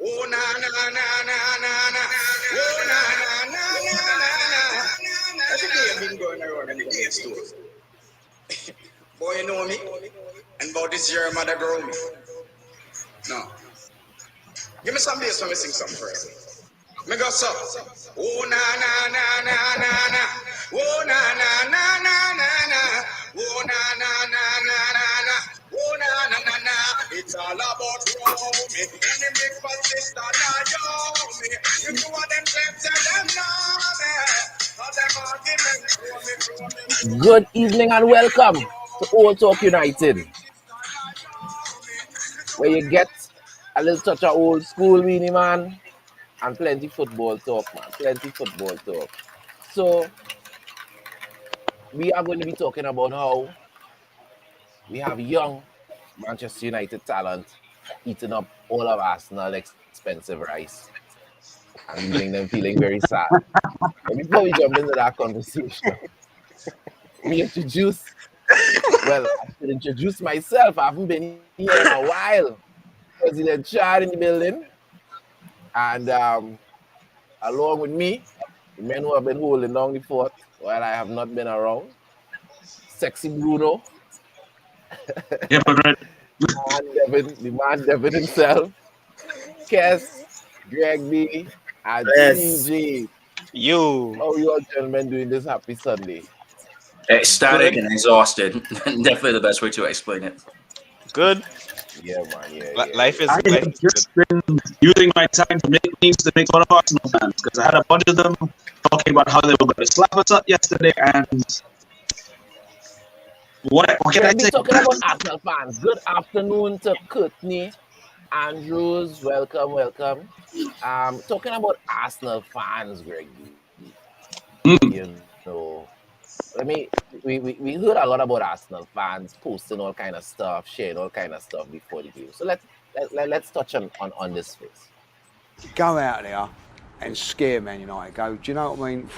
Oh na na na na na na. Oh na na na na na na. That's the game been going around in the game store. Boy, you know me? And about this year, mother grow me. No. Give me some bass when we sing something first. Me go so. Oh na na na na na na. Oh na na na na na na. Oh na na na na na na. Oh na na na na. It's all about me. Any big fat sister now you me. If you want them claims, tell them no me. All them arguments, Good evening and welcome to Old Talk United, where you get a little touch of old school weenie man and plenty football talk, man. Plenty football talk. So we are going to be talking about how we have young Manchester United talent eating up all of Arsenal expensive rice and leaving them feeling very sad. But before we jump into that conversation, I should introduce myself. I haven't been here in a while. President Chad in the building. And along with me, the men who have been holding down the fort while I have not been around. Sexy Bruno. Hypocrite. The man Devin himself. Kes, Greg B, and CJ. You. How are you all gentlemen doing this happy Sunday? Ecstatic and exhausted. Definitely the best way to explain it. Good. Yeah, man. Yeah. Life is I have just been using my time to make memes to make fun of Arsenal fans because I had a bunch of them talking about how they were going to slap us up yesterday and what can I say? Talking about Arsenal fans. Good afternoon to Courtney, Andrews. Welcome. Talking about Arsenal fans, Greg. You know, we heard a lot about Arsenal fans posting all kind of stuff, sharing all kind of stuff before the game. So let's touch on this first. Go out there and scare Man United. Go, do you know what I mean?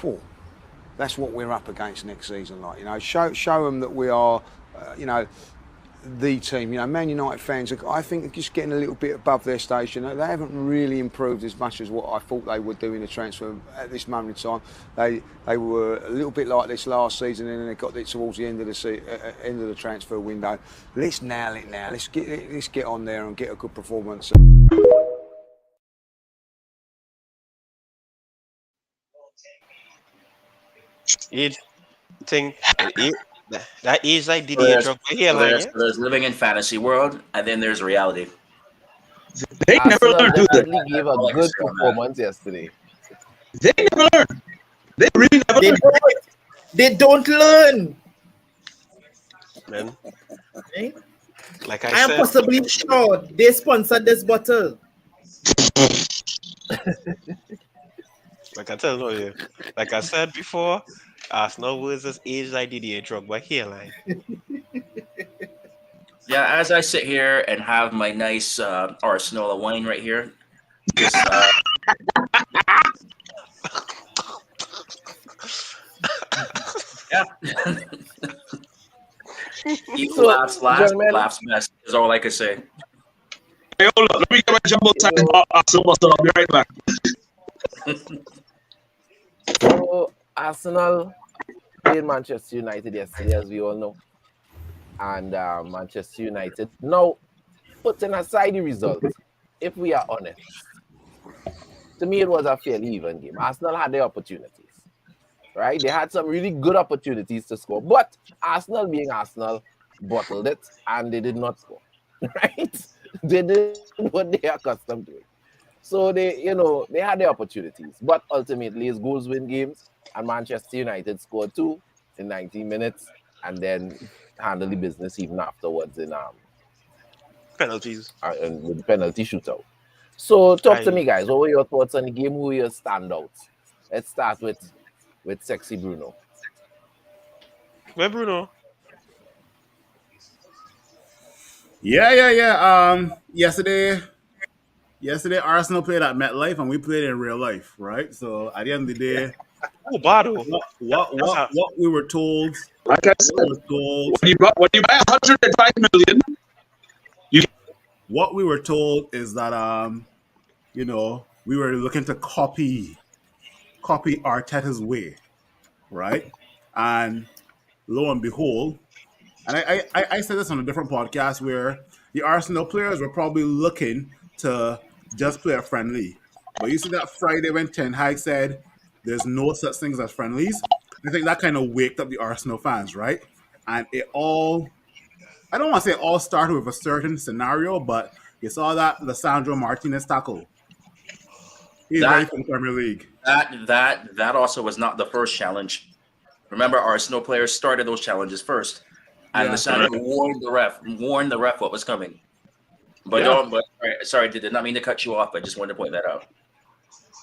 That's what we're up against next season. Like, you know, show them that we are, the team. You know, Man United fans, I think, are just getting a little bit above their station. They haven't really improved as much as what I thought they would do in the transfer at this moment in time. They were a little bit like this last season, and then they got it towards the end of the transfer window. Let's nail it now. Let's get on there and get a good performance. That is like Didier Drogba here, there's living in fantasy world, and then there's reality. They never learned. They gave a good performance yesterday. They never learn. They really never learn. They don't learn. Man. Okay? Like I am possibly sure they sponsored this bottle. Like I said before, Arsenal versus age like Didier Drogba hairline. Yeah, as I sit here and have my nice arsenal of wine right here, just, yeah. Eat laughs best is all I can say. Hey, hold up, let me get my jumbo time. I'll be right back. So Arsenal played Manchester United yesterday, as we all know. And Manchester United. Now, putting aside the result, if we are honest, to me it was a fairly even game. Arsenal had their opportunities, right? They had some really good opportunities to score, but Arsenal being Arsenal bottled it and they did not score, right? They did what they are accustomed to. So they had their opportunities, but ultimately it's goals win games, and Manchester United scored 2 in 19 minutes and then handle the business even afterwards in penalties and with the penalty shootout. So talk to me, guys. What were your thoughts on the game? Who are your standouts? Let's start with Sexy Bruno. Where Bruno? Yeah. Yesterday Arsenal played at MetLife and we played in real life, right? So at the end of the day, what we were told. Like I said, when you buy 105 million, what we were told is that we were looking to copy Arteta's way, right? And lo and behold, and I said this on a different podcast where the Arsenal players were probably looking to just play a friendly. But you see that Friday when Ten Hag said there's no such things as friendlies, I think that kind of waked up the Arsenal fans, right? And it all, I don't want to say it all started with a certain scenario, but you saw that Lissandro Martinez tackle. He's ready That for the Premier League. that also was not the first challenge. Remember, Arsenal players started those challenges first, and Yeah. Lissandro warned the ref what was coming. But Yeah. don't. But sorry, did not mean to cut you off. I just wanted to point that out.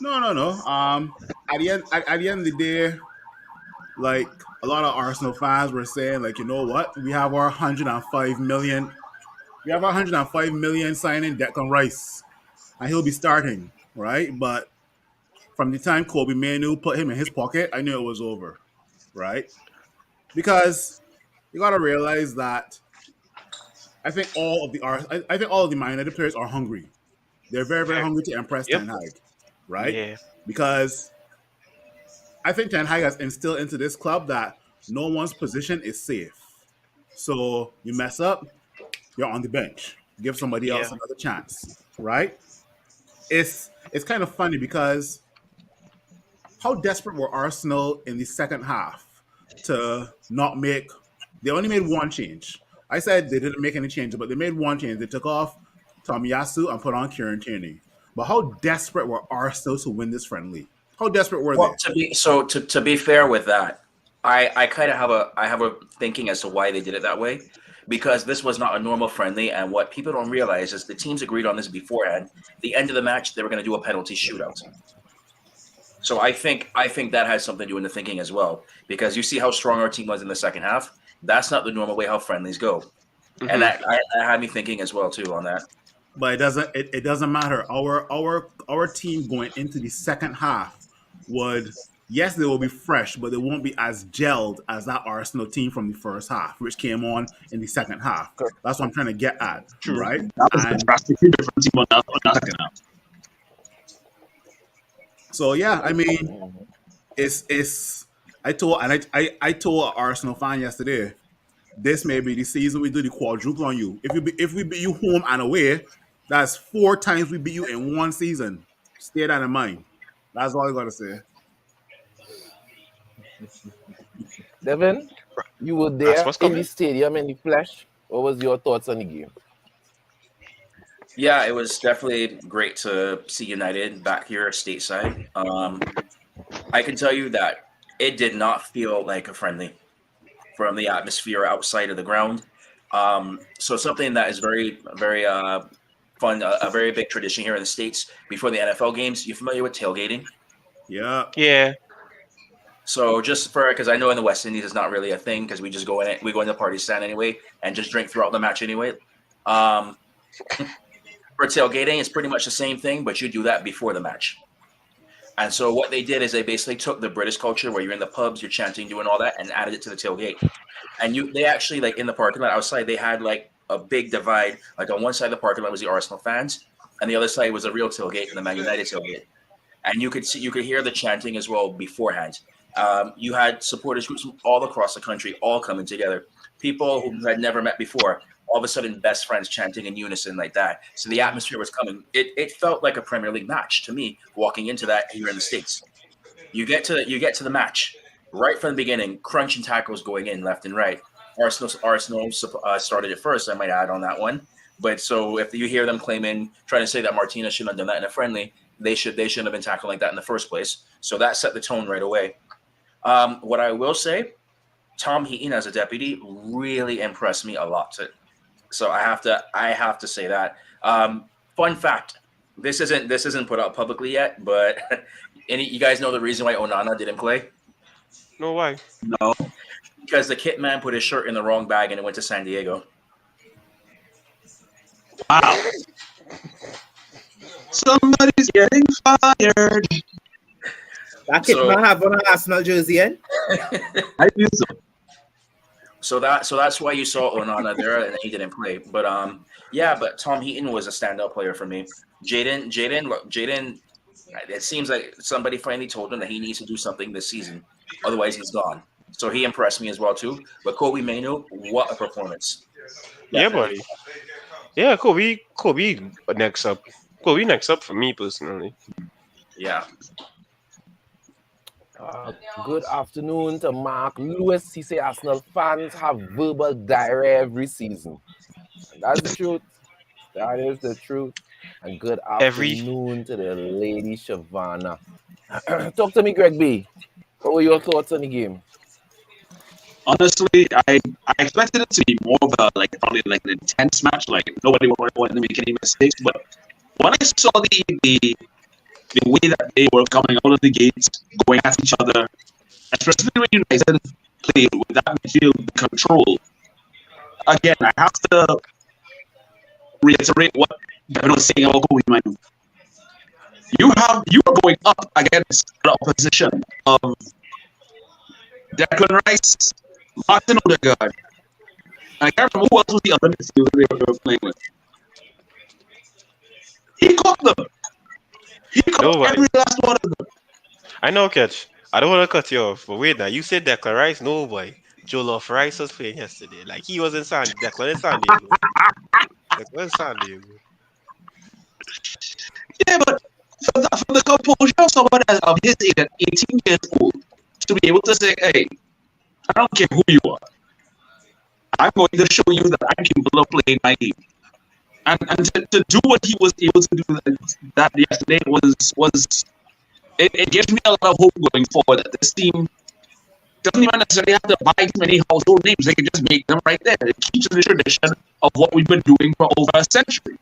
No. At the end of the day, like a lot of Arsenal fans were saying, like, you know what? We have our 105 million. We have our 105 million signing Declan Rice, and he'll be starting, right? But from the time Kobbie Mainoo put him in his pocket, I knew it was over, right? Because you gotta realize that I think all of the Man United players are hungry. They're very, very hungry to impress Yep. Ten Hag, right? Yeah. Because I think Ten Hag has instilled into this club that no one's position is safe. So you mess up, you're on the bench. Give somebody else Yeah. another chance, right? It's kind of funny because how desperate were Arsenal in the second half to not make? They only made one change. I said they didn't make any changes, but they made one change. They took off Tomiyasu and put on Kieran Tierney. But how desperate were Arsenal to win this friendly? How desperate were Well, they? to be fair with that, I kind of have a thinking as to why they did it that way, because this was not a normal friendly, and what people don't realize is the teams agreed on this beforehand. The end of the match, they were going to do a penalty shootout. So I think that has something to do in the thinking as well, because you see how strong our team was in the second half. That's not the normal way how friendlies go, and that had me thinking as well too on that. But it doesn't matter. Our team going into the second half would, yes, they will be fresh, but they won't be as gelled as that Arsenal team from the first half, which came on in the second half. That's what I'm trying to get at, right? That was a drastically different team on that second half. So yeah, I mean, it's. I told an Arsenal fan yesterday, this may be the season we do the quadruple on you. If we beat you home and away, that's 4 times we beat you in one season. Stay that in mind. That's all I gotta say. Devin, you were That's there what's in coming. the stadium in the flesh. What was your thoughts on the game? Yeah, it was definitely great to see United back here stateside. I can tell you that it did not feel like a friendly from the atmosphere outside of the ground. So something that is very, very fun, a very big tradition here in the States before the NFL games. You familiar with tailgating? Yeah. Yeah. So just because I know in the West Indies it's not really a thing because we just go in it, we go in the party stand anyway and just drink throughout the match anyway. For tailgating, it's pretty much the same thing, but you do that before the match. And so what they did is they basically took the British culture where you're in the pubs, you're chanting, doing all that, and added it to the tailgate. And they actually, like in the parking lot outside, they had like a big divide. Like on one side of the parking lot was the Arsenal fans, and the other side was a real tailgate and the Man United tailgate. And you could hear the chanting as well beforehand. You had supporters groups from all across the country all coming together. People who had never met before, all of a sudden best friends chanting in unison like that. So the atmosphere was coming. It felt like a Premier League match to me walking into that here in the States. You get to the match right from the beginning, crunching tackles going in left and right. Arsenal started it first, I might add on that one. But so if you hear them trying to say that Martinez shouldn't have done that in a friendly, they shouldn't have been tackling like that in the first place. So that set the tone right away. What I will say, Tom Heaton as a deputy really impressed me a lot. So I have to say that. Fun fact: this isn't put out publicly yet, but you guys know the reason why Onana didn't play? No way. No, because the kit man put his shirt in the wrong bag and it went to San Diego. Wow. Somebody's getting fired. That kid So- man have on an Arsenal jersey, eh? I feel so. So that's why you saw Onana there and he didn't play. But but Tom Heaton was a standout player for me. Jaden. It seems like somebody finally told him that he needs to do something this season, otherwise he's gone. So he impressed me as well too. But Kobbie Mainoo, what a performance! Yeah, Definitely. buddy. Yeah, Kobe next up. Kobe next up for me personally. Yeah. Good afternoon to Mark Lewis. He say Arsenal fans have verbal diarrhea every season. That's the truth. That is the truth. And good Every- afternoon to the lady Shavana. Talk to me, Greg B. What were your thoughts on the game? Honestly, I expected it to be more of a probably an intense match. Like nobody wanted to make any mistakes. But when I saw the way that they were coming out of the gates, going at each other, especially when United played with that midfield control. Again, I have to reiterate what Devin was saying about Kobbie Mainoo. You are going up against the opposition of Declan Rice, Martin Odegaard. I can't remember who else was the other midfielder they were playing with. He caught them. He caught every last one of them. I know, Catch. I don't want to cut you off, but wait now. You said Declan Rice? No, boy. Jollof Rice was playing yesterday. Like, he was in Declan in San Diego. Declan in San Diego. Yeah, but for the composure of someone of his age at 18 years old to be able to say, hey, I don't care who you are. I'm going to show you that I'm capable of playing my game. And to do what he was able to do that yesterday was it gives me a lot of hope going forward that this team doesn't even necessarily have to buy too many household names. They can just make them right there. It keeps the tradition of what we've been doing for over a century.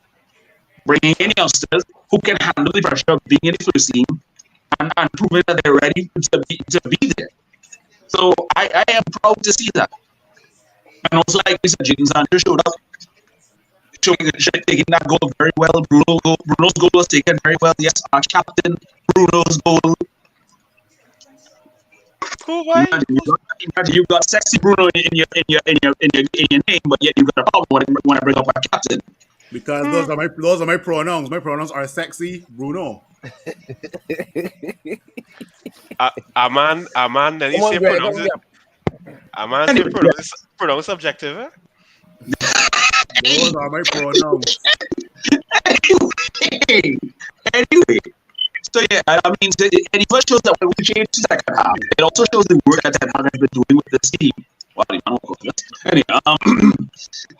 Bringing in youngsters who can handle the pressure of being in the first team and proving that they're ready to be there. So I am proud to see that. And also, like we said, James Sancho showed up, taking that goal very well. Bruno's goal was taken very well. Yes, our captain, Bruno's goal. Cool, boy. Imagine you got sexy Bruno in your name, but yet you got a problem when I bring up our captain. Because those are my pronouns. My pronouns are sexy Bruno. A man, then you say pronounce it. A man say pronounce subjective, eh? Those are my pronouns. Anyway. So yeah, I mean, and it first shows that when we changed to second half, it also shows the work that Ten Hag has been doing with this team. Anyway,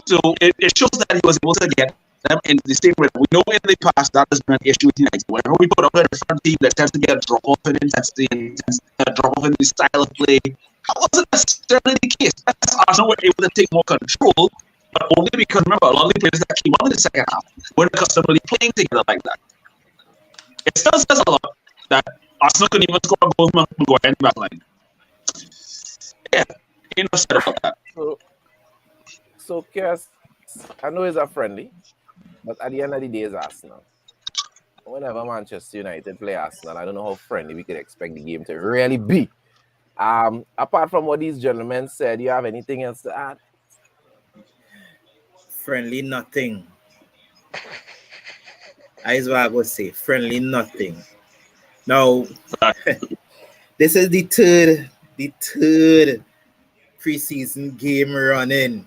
so it shows that he was able to get them in the same rhythm. We know in the past that has been an issue with United. Whenever we put up a different team, there tends to get a drop off in intensity and a drop off in the style of play. That wasn't necessarily the case. Arsenal were able to take more control, but only because remember a lot of the players that came on in the second half weren't accustomed playing together like that. It still says a lot that Arsenal couldn't even score a goal from Maguire in the back line. Yeah, enough said about that. So Kias, I know it's a friendly, but at the end of the day, it's Arsenal. Whenever Manchester United play Arsenal, I don't know how friendly we could expect the game to really be. Apart from what these gentlemen said, you have anything else to add? Friendly nothing. That's what I would say. Friendly nothing. Now, this is the third preseason game running.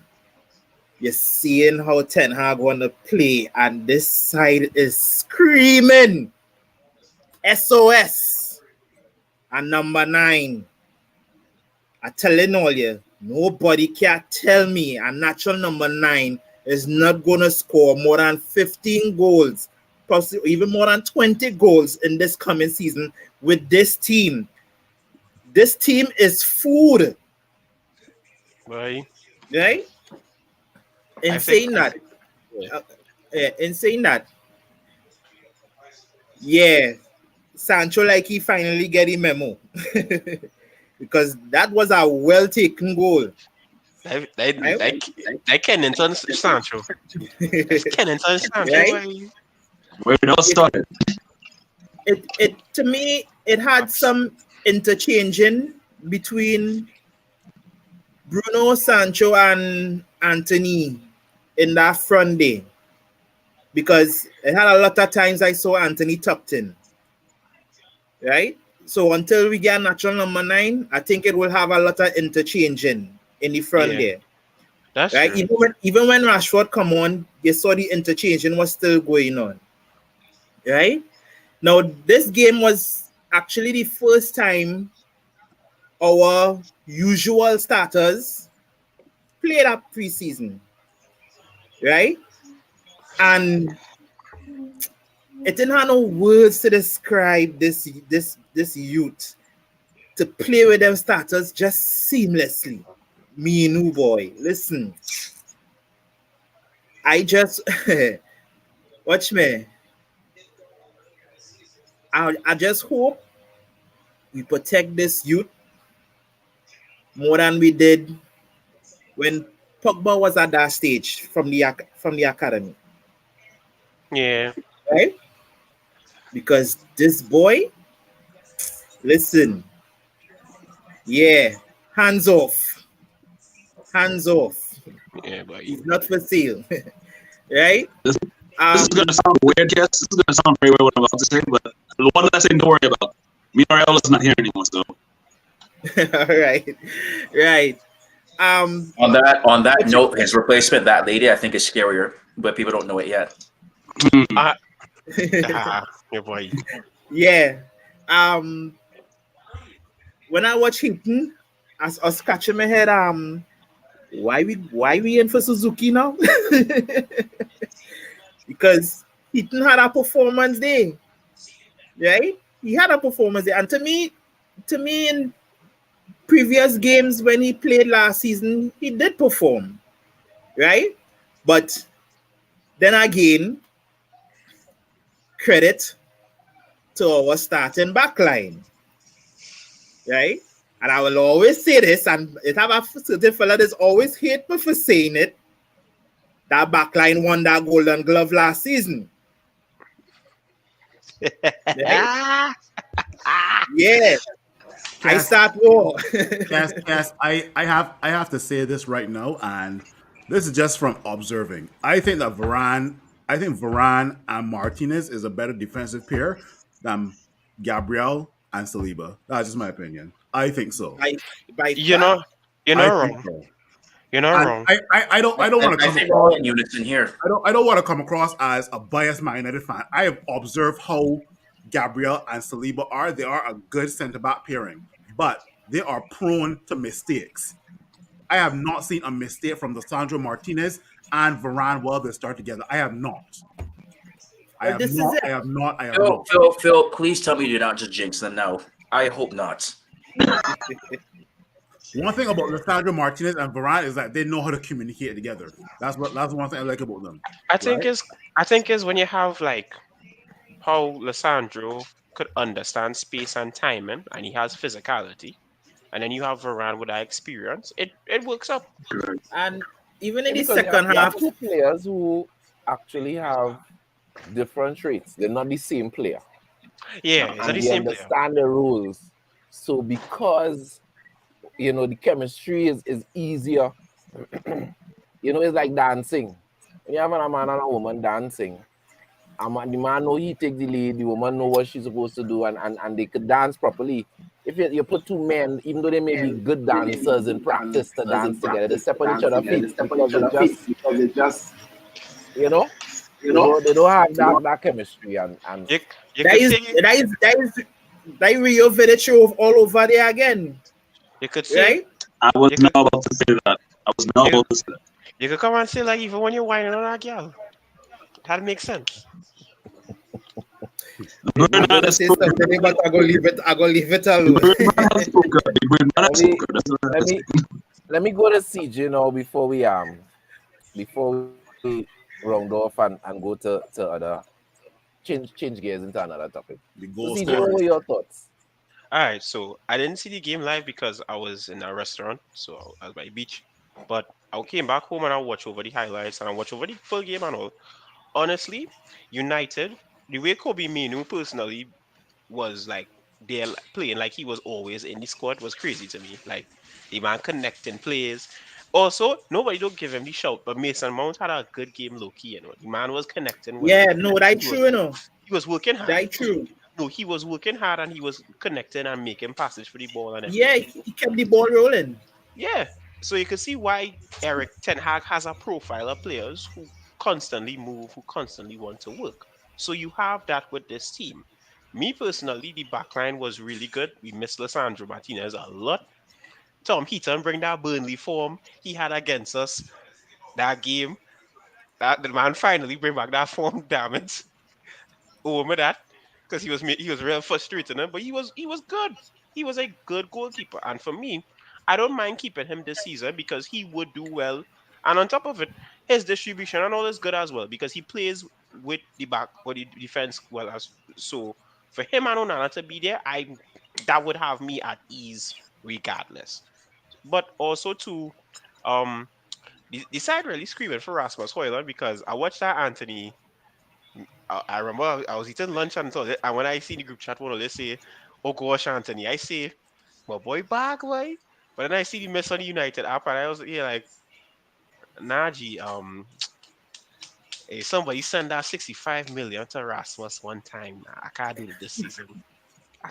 You're seeing how Ten Hag want to play, and this side is screaming SOS. And number 9, I'm telling all you, nobody can tell me a natural number 9 is not going to score more than 15 goals, possibly even more than 20 goals in this coming season with this team. This team is food. Right. Right? In saying that, yeah, Sancho like he finally get a memo. Because that was a well taken goal. That Kennington Sancho. That's Kennington Sancho. Right? Where it all started. It to me, it had some interchanging between Bruno, Sancho, and Anthony in that front day, because it had a lot of times I saw Anthony tucked in, right? So until we get natural number 9, I think it will have a lot of interchanging in the front Yeah. there, That's right? true. Even when Rashford come on, you saw the interchanging was still going on, right? Now this game was actually the first time our usual starters played up preseason, right? And it didn't have no words to describe this youth to play with them starters just seamlessly. Me and new boy, listen, I just watch me. I just hope we protect this youth more than we did when Pogba was at that stage from the academy, Yeah. right? Because this boy, listen, yeah, hands off, hands off. Yeah, but He's not for sale, right? This is gonna sound weird, yes. This is gonna sound very weird what I'm about to say, but the one last thing to worry about. Villarreal is not here anymore, so right, right. On that note, his replacement, that lady, I think is scarier, but people don't know it yet. yeah, boy. Yeah. When I watch Hinton, I was scratching my head. Why we in for Suzuki now? Because Hinton had a performance day, right? He had a performance day, and to me, in previous games when he played last season, he did perform, right? But then again, credit to our starting backline, right? And I will always say this, and it have a certain fella that's always hate me for saying it. That backline won that Golden Glove last season. Right? Yeah, I Cass, start war. Cass, I have to say this right now, and this is just from observing. I think Varane and Martinez is a better defensive pair than Gabriel and Saliba. That's just my opinion. I think so. by You far. know, you're I not think wrong. so. You're not And wrong. I don't want to I come think we're all across in unison here. I don't want to come across as a biased Man United fan. I have observed how Gabriel and Saliba are. They are a good centre back pairing, but they are prone to mistakes. I have not seen a mistake from the Sandro Martinez and Varane while they start together. I have not. I Well, have this is not. it. I have not. I have Phil, not. Phil, Phil, please tell me you're not just jinxing them now. I hope not. One thing about Lissandro Martinez and Varane is that they know how to communicate together. That's one thing I like about them. I think Right? is I think is when you have like how Lissandro could understand space and timing, and he has physicality, and then you have Varane with that experience. It works up. And even in Yeah, the because second you have half, two players who actually have different traits. They're not the same player. Yeah, it's not And the they same player. understand the rules. So because the chemistry is easier, it's like dancing. When you have a man and a woman dancing, the man know he take the lead, the woman know what she's supposed to do, and they could dance properly. If you put two men, even though they may be good dancers in practice to dance together, they step on each other's feet because you know, they don't have that chemistry and You that could is say that is that is that Rio Village show all over there again, you could say right? I was you not could about to say that. I was not you, about to say that. you could come and say like even when you're whining on that girl, that makes sense. The I'm Birdman gonna has say spoken. something, but I go leave it. I go leave it The alone. Birdman has spoken. The Birdman let has me spoken. That's what I let have to me say. let me go to CJ now before we round off and go to other change gears into another topic. The So goal CJ, what scorers. were your thoughts? All right, so I didn't see the game live because I was in a restaurant, so I was by the beach. But I came back home and I watched over the highlights and I watched over the full game and all. Honestly, United, the way Kobbie Mainoo personally was like there playing like he was always in the squad was crazy to me. Like The man connecting plays. Also, nobody don't give him the shout, but Mason Mount had a good game low key. The man was connecting well. Yeah, no, that He was true, you know. he was working hard. That true. No, he was working hard and he was connecting and making passes for the ball and Yeah, everything. he kept the ball rolling. Yeah. So you can see why Eric Ten Hag has a profile of players who constantly move, who constantly want to work. So you have that with this team. Me personally, the backline was really good. We missed Lissandro Martinez a lot. Tom Heaton bring that Burnley form he had against us that game. That the man finally bring back that form, damn it. Over that because he was real frustrating him, but he was good. He was a good goalkeeper, and for me, I don't mind keeping him this season because he would do well. And on top of it, his distribution and all is good as well because he plays with the back or the defense well as so. For him and Onana to be there, I that would have me at ease regardless. But also to um the side really screaming for Rasmus Hojlund because I watched that Anthony I remember I was eating lunch and so and when I see the group chat one they say, "Oh gosh, Anthony," I say, "My boy back, boy." But then I see the miss on the United app and I was like, Naji, hey, somebody send that 65 million to Rasmus one time. Nah, I can't do it this season.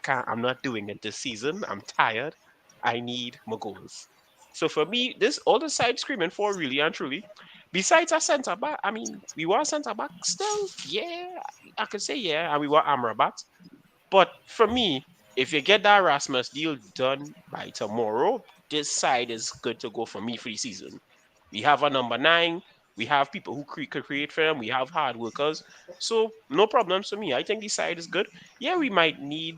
I'm not doing it this season. I'm tired. I need my goals. So for me, this all the side screaming for really and truly. Besides a centre back, I mean, we want centre back still. Yeah, I could say yeah, and we want Amrabat. But for me, if you get that Rasmus deal done by tomorrow, this side is good to go for me for the season. We have a number 9. We have people who could create for them. We have hard workers. So no problems for me. I think this side is good. Yeah, we might need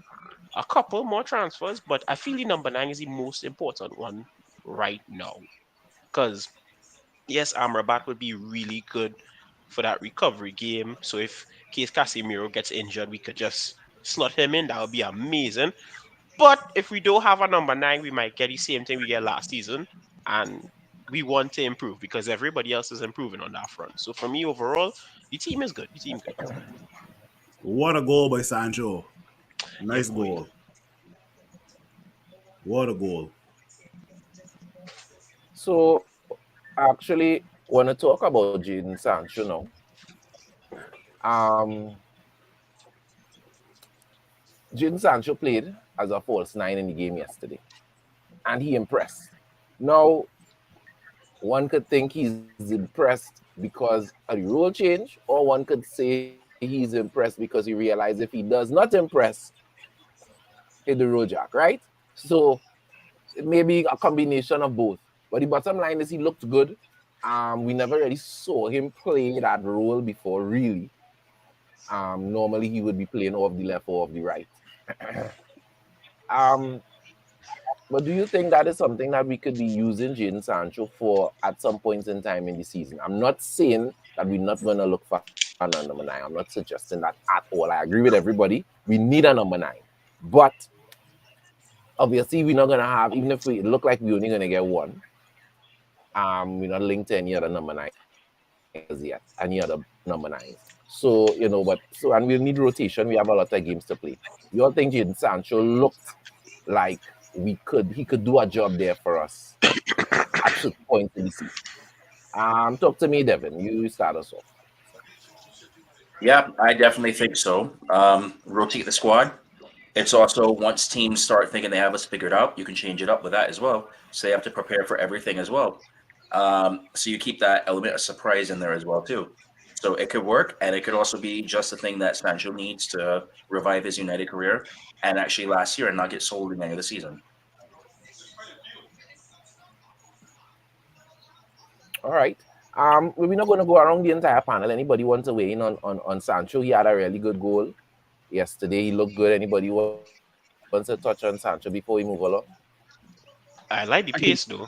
a couple more transfers, but I feel the number 9 is the most important one right now. Because yes, Amrabat would be really good for that recovery game. So if case Casemiro gets injured, we could just slot him in. That would be amazing. But if we don't have a number 9, we might get the same thing we get last season. And we want to improve because everybody else is improving on that front. So for me, overall, the team is good. The team good. What a goal by Sancho. Nice boy. goal. What a goal. So actually, when I talk about Jadon Sancho now, Jadon Sancho played as a false 9 in the game yesterday, and he impressed. Now, one could think he's impressed because of the rule change, or one could say he's impressed because he realized if he does not impress, hit the road jack, right? So it may be a combination of both. But the bottom line is he looked good. We never really saw him play that role before, really. Normally he would be playing off the left or off the right. But do you think that is something that we could be using Jadon Sancho for at some points in time in the season? I'm not saying that we're not going to look for a number 9. I'm not suggesting that at all. I agree with everybody. We need a number 9. But obviously, we're not going to have, even if we look like we're only going to get one, we're not linked to any other number 9 yet, any other number 9. So, and we'll need rotation. We have a lot of games to play. You all think Jadon Sancho looked like he could do a job there for us at certain points in the season? Talk to me, Devin. You start us off. Yeah, I definitely think so. Rotate the squad. It's also once teams start thinking they have us figured out, you can change it up with that as well. So they have to prepare for everything as well. So you keep that element of surprise in there as well too. So it could work, and it could also be just the thing that Sancho needs to revive his United career and actually last year and not get sold in the end of the season. All right. We're not going to go around the entire panel. Anybody want to weigh in on Sancho? He had a really good goal yesterday. He looked good. Anybody wants to touch on Sancho before we move along? I like the pace though.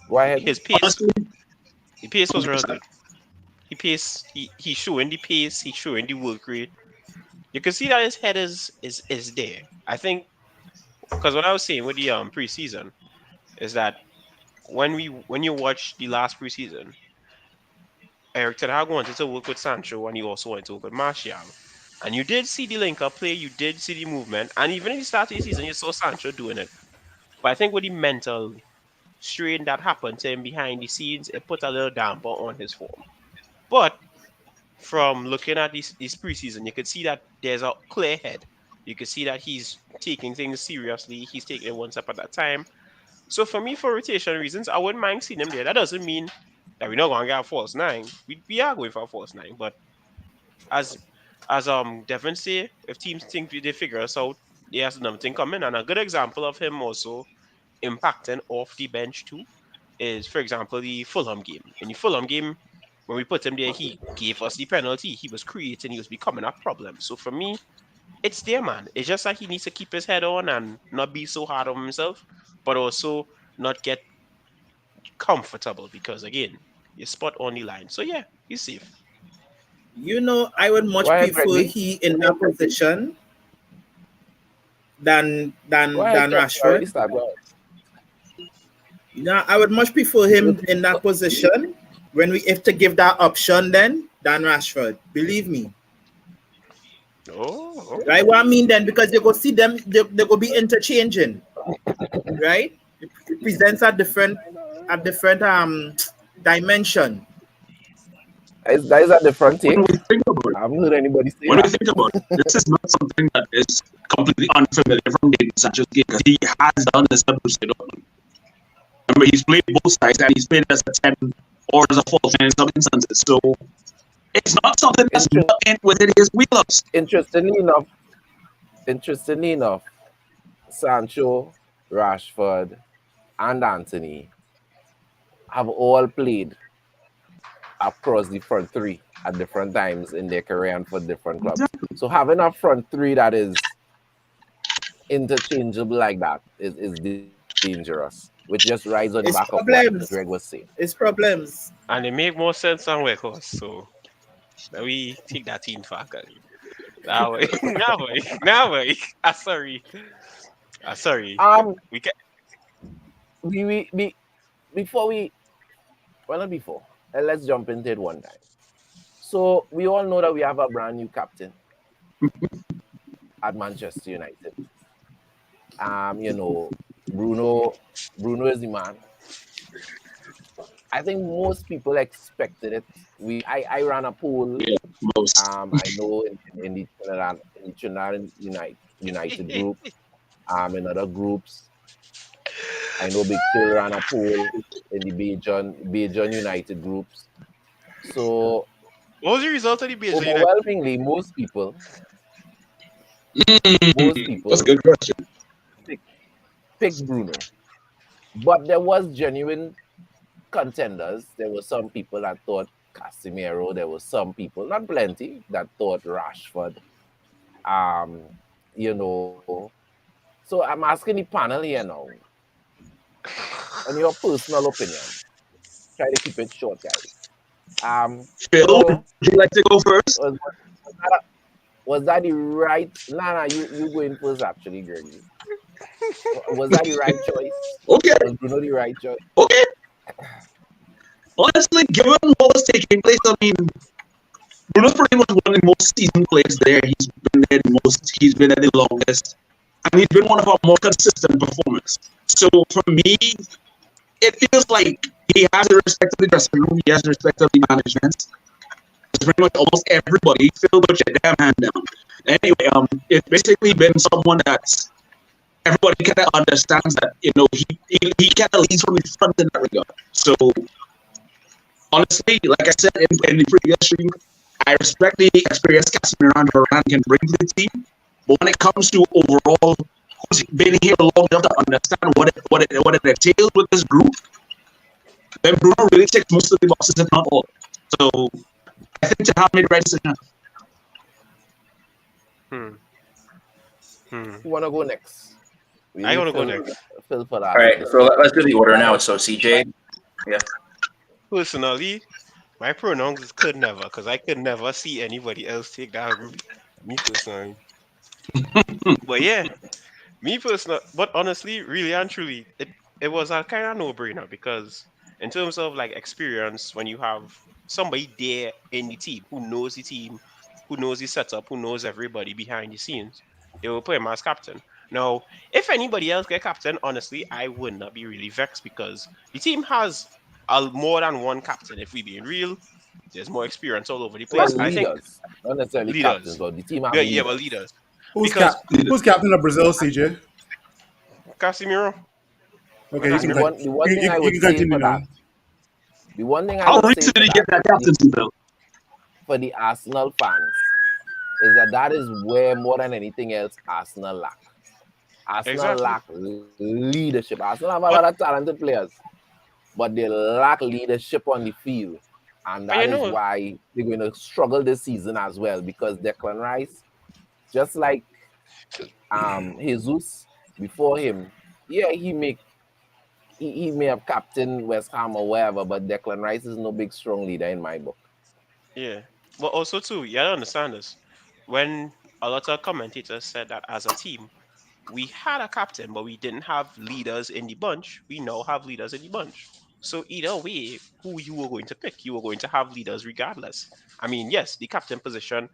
Go ahead. His pace. Honestly, The pace was real good. He's showing the pace. He's showing the work rate. You can see that his head is there. I think because what I was saying with the preseason is that when you watch the last preseason, Eric Ten Hag wanted to work with Sancho and he also wanted to work with Martial. And you did see the link-up play, you did see the movement, and even in the start of the season, you saw Sancho doing it. But I think with the mental strain that happened to him behind the scenes, it put a little damper on his form. But from looking at this preseason, you could see that there's a clear head. You could see that he's taking things seriously. He's taking it one step at a time. So for me, for rotation reasons, I wouldn't mind seeing him there. That doesn't mean that we're not going to get a false nine. We are going for a false nine. But as Devin say, if teams think they figure us out, there's another thing coming. And a good example of him also impacting off the bench too is, for example, the Fulham game. In the Fulham game, when we put him there, he gave us the penalty. He was creating, he was becoming a problem. So for me, it's there, man. It's just like he needs to keep his head on and not be so hard on himself, but also not get comfortable because, again, you're spot on the line. So yeah, he's safe. You know, I would much Go ahead, prefer Gregory. he in that position than Go ahead, Kev. Rashford. Already start, go ahead. You know, I would much prefer him in that position when we have to give that option then than Rashford. Believe me. Oh, Right? What I mean then, because you go see them, they go be interchanging. Right? It presents a different dimension. That is a different take. When we think about it, I haven't heard anybody say when we that. think about it, this is not something that is completely unfamiliar from David Sancho's game because he has done this at Borussia Dortmund. Remember, he's played both sides and he's played as a 10 or as a false in some instances. So it's not something that's not within his wheelhouse. Interestingly enough, Sancho, Rashford, and Anthony have all played across the front three at different times in their career and for different clubs. So having a front three that is interchangeable like that is dangerous, which just rides on the It's back problems. of what Greg was saying. It's problems. and it make more sense on Wekos. So now we take that in faculty. Now way. Sorry. Sorry. We can. We not before. Let's jump into it one time. So we all know that we have a brand new captain at Manchester United. You know, Bruno is the man. I think most people expected it. I ran a poll. Yeah, most. I know in the Trinidad United group, in other groups. I know Big Phil ran a poll in the Bajan United groups. So What was the result of the BSG? overwhelmingly, most people That's a good question. picked Bruno. But there was genuine contenders. There were some people that thought Casemiro. There were some people, not plenty, that thought Rashford. You know. So I'm asking the panel here now, on your personal opinion. Try to keep it short, guys. Phil, so would you like to go first? was that the right? Nah, you going first actually, Gregory. Was that the right choice? Okay. Was Bruno the right choice? Okay. Honestly, given what was taking place, I mean, Bruno's pretty much one of the most seasoned players there. He's been there the most. He's been there the longest, and he's been one of our more consistent performers. So for me, it feels like he has the respect of the dressing room. He has the respect of the management. It's pretty much almost everybody. Phil, put your damn hand down. Anyway, it's basically been someone that everybody kind of understands that, you know, he kind of leads from the front in that regard. So honestly, like I said in the previous stream, I respect the experience Casemiro and Varane can bring to the team, but when it comes to overall, who's been here long enough to understand what it entails with this group, then Bruno really ticks most of the boxes, if not all. So I think to have made the right decision. Who wanna go next? I want to go next. Phil for that. All right, so let's do the order now. So CJ, yeah. Personally, my pronouns is could never, because I could never see anybody else take that route. Me personally. But yeah, me personally, but honestly, really and truly, it was a kind of no-brainer because in terms of like experience, when you have somebody there in the team, who knows the setup, who knows everybody behind the scenes, they will put him as captain. Now, if anybody else get captain, honestly, I would not be really vexed because the team has more than one captain. If we being real, there's more experience all over the Well, place. I think leaders, not necessarily captains, leaders. but the team have Yeah, yeah, well, leaders. leaders. Who's Because who's captain of Brazil, CJ? Casemiro. Okay, And the one thing I you would can say continue for now. that, the one thing I How would say recent for did he get that captaincy belt? for the Arsenal fans is that is where more than anything else Arsenal lack. Arsenal Exactly. lack leadership. Arsenal have a But lot of talented players, but they lack leadership on the field. And but that you is know, why they're going to struggle this season as well because Declan Rice, just like Jesus before him, yeah, he may have captained West Ham or wherever, but Declan Rice is no big strong leader in my book. yeah. But also too, you gotta understand this. When a lot of commentators said that as a team, we had a captain, but we didn't have leaders in the bunch. We now have leaders in the bunch. So either way, who you were going to pick, you were going to have leaders regardless. I mean, yes, the captain position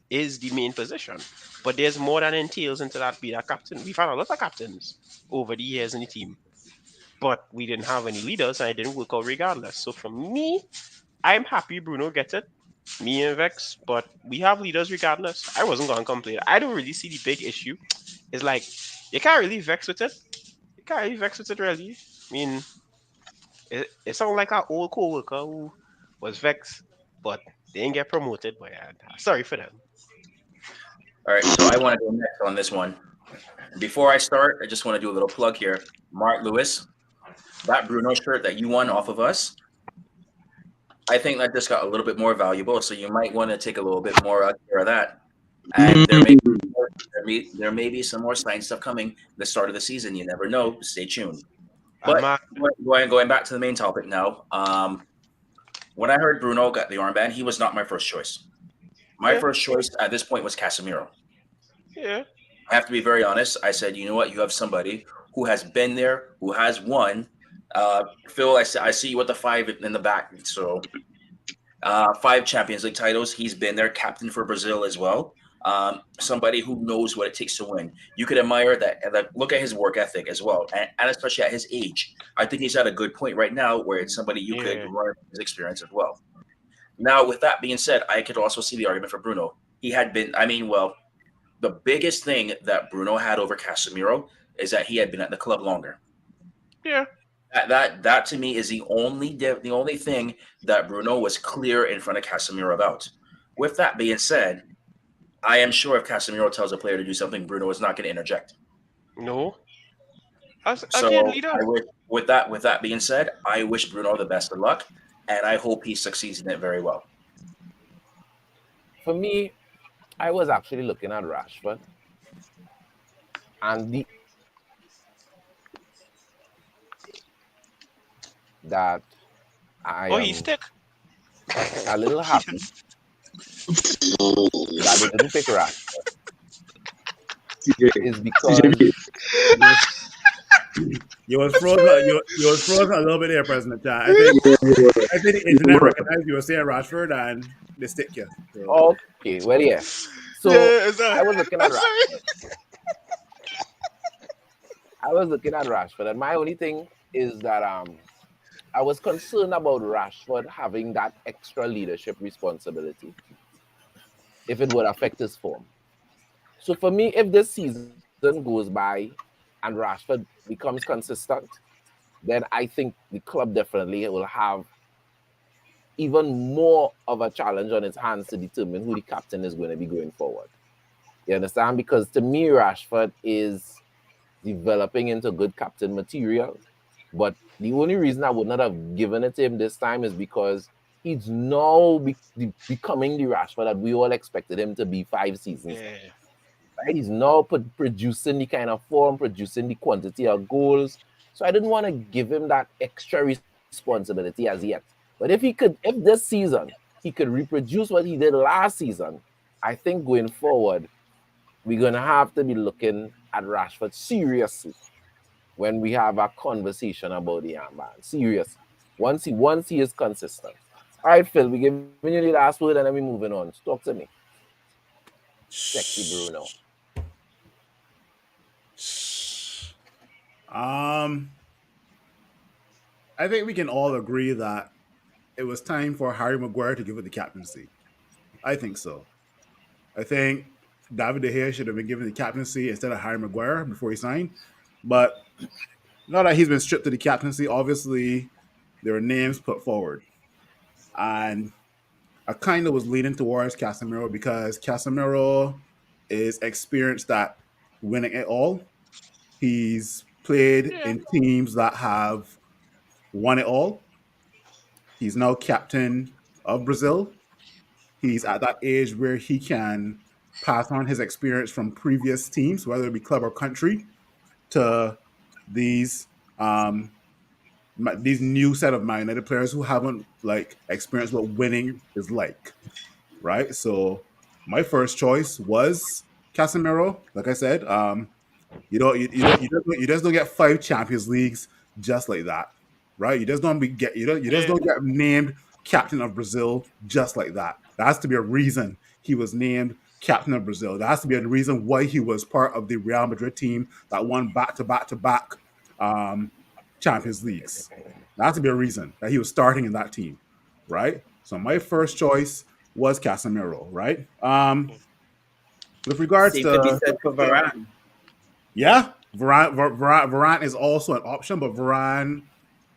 is the main position, but there's more that entails into that being a captain. We've had a lot of captains over the years in the team, but we didn't have any leaders and it didn't work out regardless. So for me, I'm happy Bruno gets it. Me and Vex, but we have leaders regardless. I wasn't gonna complain. I don't really see the big issue. It's like you can't really vex with it. You can't really vex with it really. I mean, it sounds like our old co-worker who was vexed, but they didn't get promoted. But yeah, sorry for them. All right, so I want to go next on this one. Before I start, I just want to do a little plug here. Mark Lewis, that Bruno shirt that you won off of us, I think that just got a little bit more valuable. So you might want to take a little bit more care of that. And there may be some more signed stuff coming the start of the season. You never know. Stay tuned. And But Mark, going back to the main topic now. When I heard Bruno got the armband, he was not my first choice. My yeah, first choice at this point was Casemiro. yeah, I have to be very honest. I said, you know what? You have somebody who has been there, who has won. Phil, I see you with the 5 in the back. So 5 Champions League titles. He's been there, captain for Brazil as well. Somebody who knows what it takes to win. You could admire that. Look at his work ethic as well, and especially at his age. I think he's at a good point right now where it's somebody you could yeah. learn his experience as well. Now, with that being said, I could also see the argument for Bruno. He had been, the biggest thing that Bruno had over Casemiro is that he had been at the club longer. Yeah. That to me is the only thing that Bruno was clear in front of Casemiro about. With that being said, I am sure if Casemiro tells a player to do something, Bruno is not going to interject. No. Again, So leader. with that being said, I wish Bruno the best of luck, and I hope he succeeds in it very well. For me, I was actually looking at Rashford, and that I Oh, am he's thick. a little happy that they didn't pick Rashford is because You was frozen. You was frozen a little bit there, President Chan. I think the internet recognized you were saying Rashford and they stick you. So. okay, well, yeah. So I was looking at Rashford. And my only thing is that I was concerned about Rashford having that extra leadership responsibility if it would affect his form. So for me, if this season goes by and Rashford becomes consistent, then I think the club definitely will have even more of a challenge on its hands to determine who the captain is going to be going forward. You understand? Because to me, Rashford is developing into good captain material. But the only reason I would not have given it to him this time is because he's now becoming the Rashford that we all expected him to be 5 seasons ago. Yeah. Right? He's now producing the kind of form, producing the quantity of goals. So I didn't want to give him that extra responsibility as yet. But if this season he could reproduce what he did last season, I think going forward, we're going to have to be looking at Rashford seriously when we have a conversation about the armband. Seriously. Once he is consistent. All right, Phil, we're giving you the last word and then we're moving on. Talk to me. Sexy Bruno. I think we can all agree that it was time for Harry Maguire to give it the captaincy. I think so. I think David De Gea should have been given the captaincy instead of Harry Maguire before he signed. But now that he's been stripped of the captaincy, obviously there are names put forward. And I kind of was leaning towards Casemiro because Casemiro is experienced at winning it all. He's played in teams that have won it all. He's now captain of Brazil. He's at that age where he can pass on his experience from previous teams, whether it be club or country, to these new set of Man United players who haven't experienced what winning is like, right? So my first choice was Casemiro. Like I said, you just don't get 5 Champions Leagues just like that, right? You just don't get named captain of Brazil just like that. There has to be a reason he was named captain of Brazil. There has to be a reason why he was part of the Real Madrid team that won back-to-back Champions Leagues. There has to be a reason that he was starting in that team, right? So my first choice was Casemiro, right? With regards Same to could be said for Varane. yeah, Varane is also an option, but Varane,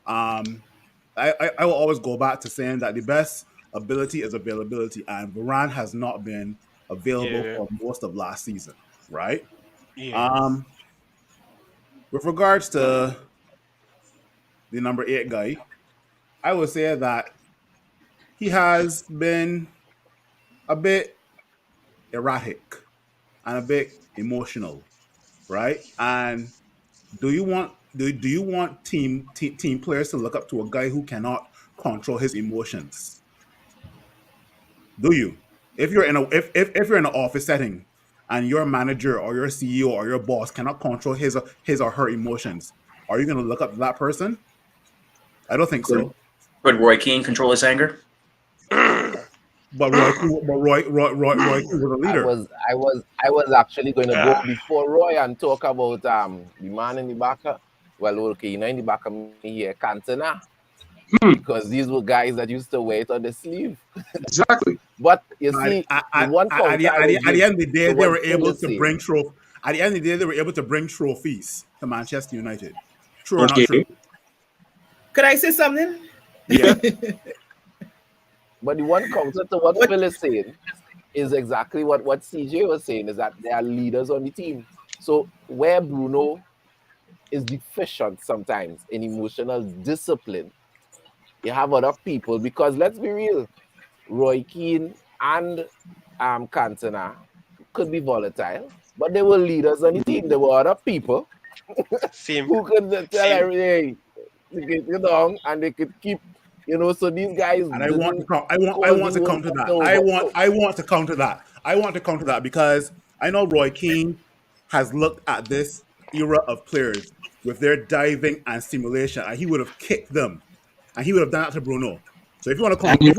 I will always go back to saying that the best ability is availability, and Varane has not been available for most of last season, right? Yeah. With regards to the number 8 guy, I would say that he has been a bit erratic and a bit emotional, right? And do you want team players to look up to a guy who cannot control his emotions? Do you? If you're in an office setting and your manager or your CEO or your boss cannot control his or her emotions, are you going to look up to that person? I don't think so. Could Roy Keane control his anger? But Roy was a leader. I was actually going to go before Roy and talk about the man in the back. Well, okay, in the back of me here, Cantona. Because these were guys that used to wear it on the sleeve. Exactly. But you see, at the end of the day, they were able to bring trophies. At the end of the day, they were able to bring trophies to Manchester United. True or not true? Could I say something? Yeah. But the one counter to what Phil is saying is exactly what CJ was saying, is that they are leaders on the team. So where Bruno is deficient sometimes in emotional discipline, you have other people, because let's be real, Roy Keane and Cantona could be volatile, but they were leaders on the team. There were other people who could tell everything to get you down, and they could keep, so these guys. And I want to counter that. I want to counter that because I know Roy Keane has looked at this era of players with their diving and simulation, and he would have kicked them. And he would have done that to Bruno. So if you want to if you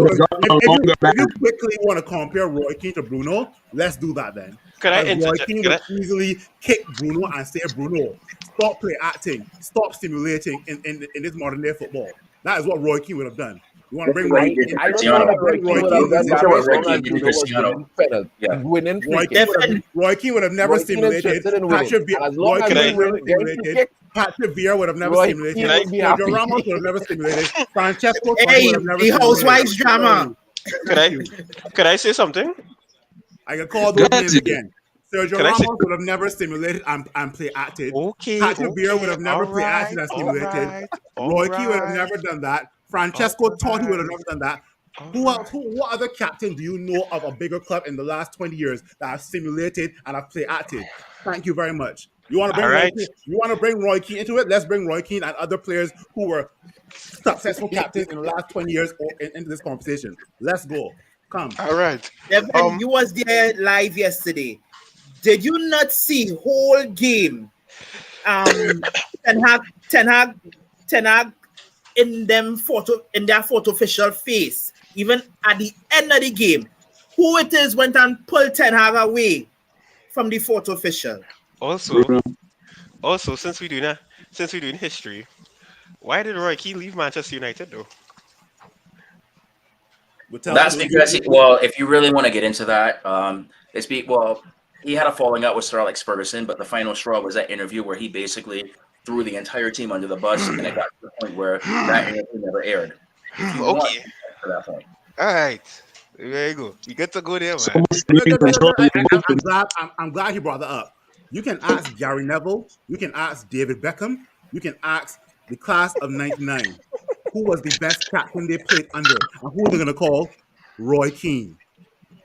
quickly want to compare Roy Keane to Bruno, let's do that then. Roy Keane would easily kick Bruno and say, Bruno, stop play acting, stop simulating in this modern day football. That is what Roy Keane would have done. You want to bring Roy Keane? I don't know that Roy Keane would have done that. Winning Roy Keane would have never simulated. Patrick Vieira would have never stimulated. Sergio Ramos would have never stimulated. Francesco would have never the housewives drama. Could I say something? I can call those names again. Sergio Ramos would have never stimulated and play acted. Patrick Vieira would have never played acted and stimulated. Roy Keane would have never done that. Francesco Totti would have never done that. What other captain do you know of a bigger club in the last 20 years that have simulated and have played acted? Thank you very much. You want to bring Roy Keane into it? Let's bring Roy Keane and other players who were successful captains in the last 20 years into this conversation. Let's go. Come. All right. Devin, you was there live yesterday. Did you not see whole game? Ten Hag in their photo official face, even at the end of the game, who it is went and pulled Ten Hag away from the photo official. Also, Also, since we're doing history, why did Roy Keane leave Manchester United though? We'll tell That's you. because, well, if you really want to get into that, he had a falling out with Sir Alex Ferguson, but the final straw was that interview where he basically threw the entire team under the bus, and it got to the point where that interview never aired. If you want Okay. to get to that point. All right. There you go. We get to go there, So man. much for you control the emotions. I'm glad he brought that up. You can ask Gary Neville. You can ask David Beckham. You can ask the class of '99. Who was the best captain they played under? And who are they going to call? Roy Keane.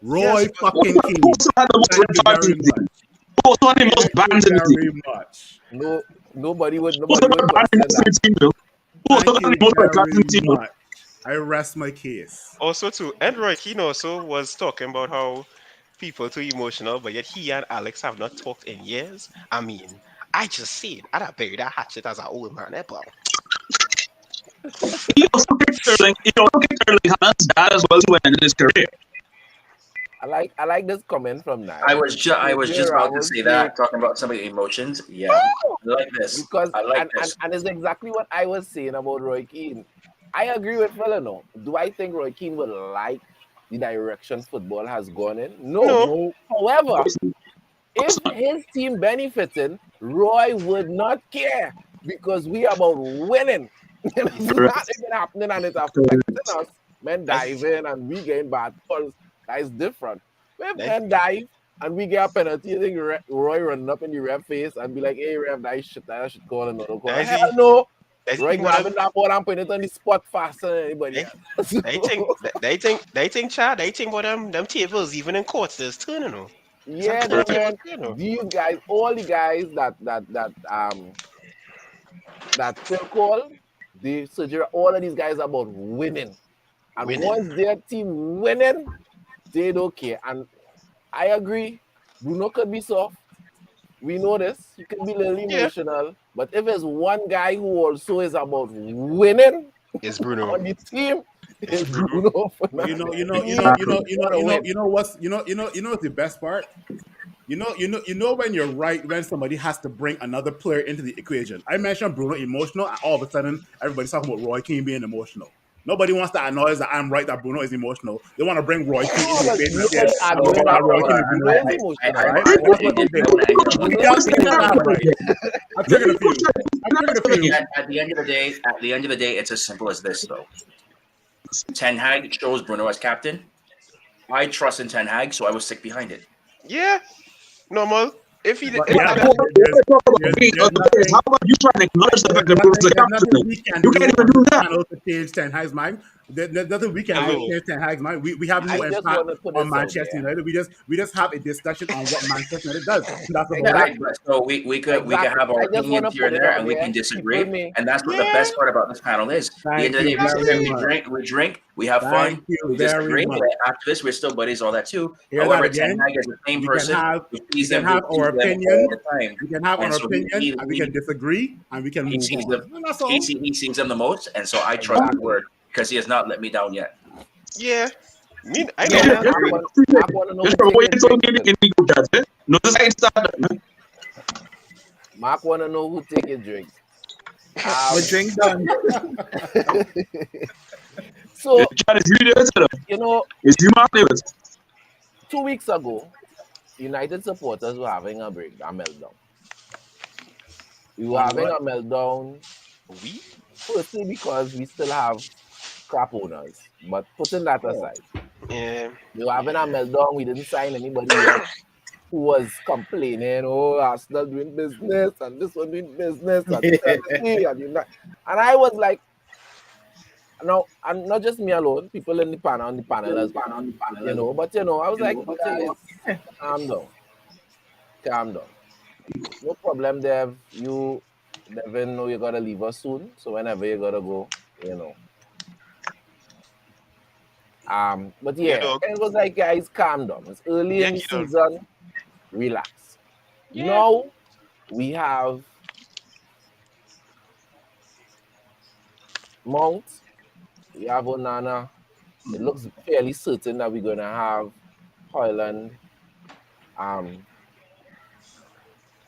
Roy Yes, fucking Keane. Who also had the most Thank you red cards in very the team? much. Who also had the most Thank bans you in the team? very much. No, nobody would Who also got banned question in the that. team, though? Who also Thank got the you most red cards in the very team, though? much. I rest my case. Also, too, and Roy Keane also was talking about how people too emotional, but yet he and Alex have not talked in years. I mean, I just said I'd have buried that hatchet as an old man, bro. He also kicked Sterling. He also kicked Sterling Haaland's dad as well to end his career. I like this comment from Nile. I was just about to would say that, talking about some of the emotions. Yeah, I like this. because I like this. and it's exactly what I was saying about Roy Keane. I agree with Felano. Do I think Roy Keane would like the direction football has gone in? No. However, if his team benefiting, Roy would not care because we are about winning. It's not even happening and it's affecting us. Men diving and we getting bad balls. That is different. If men dive and we get a penalty, I think Roy running up in the ref face and be like, "Hey, ref, that should call another call." That's Hell the- no. that's the Roy thing, madam. grabbing that ball and putting it on the spot faster than anybody else. They think, Chad, they think about them tables even in courts there's turning on. Yeah, man. These guys, all the guys that still call, they suggest all of these guys are about winning. And once their team winning, they don't care. And I agree, Bruno could be soft. We know this. He could be a little emotional. But if there's one guy who also is about winning It's Bruno. on the team, it's Bruno. You know what's the best part? You know when you're right when somebody has to bring another player into the equation. I mentioned Bruno emotional, and all of a sudden everybody's talking about Roy Keane being emotional. Nobody wants to acknowledge that I'm right that Bruno is emotional. They want to bring Roy Keane into the equation. At the end of the day, it's as simple as this, though. Ten Hag chose Bruno as captain. I trust in Ten Hag, so I was sick behind it. Yeah, normal. If he did, How about you trying to acknowledge the fact that Bruno's the captain? You can't even do that. To change Ten Hag's mind. There's nothing we can do to change Ten Hag's mind. We have no impact on Manchester United. We just have a discussion on what Manchester United does. That's Exactly. So we could have our opinions here and there, and we can disagree. And that's what the best part about this panel is. At the end of the day, we drink, we have fun, we disagree. After this, we're still buddies, all that too. However, Ten Hag is the same person. We can have our opinion. We can have our opinion, and we can disagree, and we can move on. He sees them the most, and so I trust his word because he has not let me down yet. Yeah. I Mark wanna know who take his drink. My drink done. So you know, 2 weeks ago, United supporters were having a meltdown. We were having a meltdown. Firstly, because we still have crap owners, but putting that aside, we were having a meltdown. We didn't sign anybody yet who was complaining, "Oh, Assna doing business and this one doing business," and I was like, no, and not just me alone, people in the panel as well, you know. But I was like, okay, calm down. No problem, Dev. You never know you're gonna leave us soon, so whenever you're gonna go, you know. But it was like, guys, calm down. It's early in the season. Relax. Now we have Mount. We have Onana. It looks fairly certain that we're gonna have Hojlund.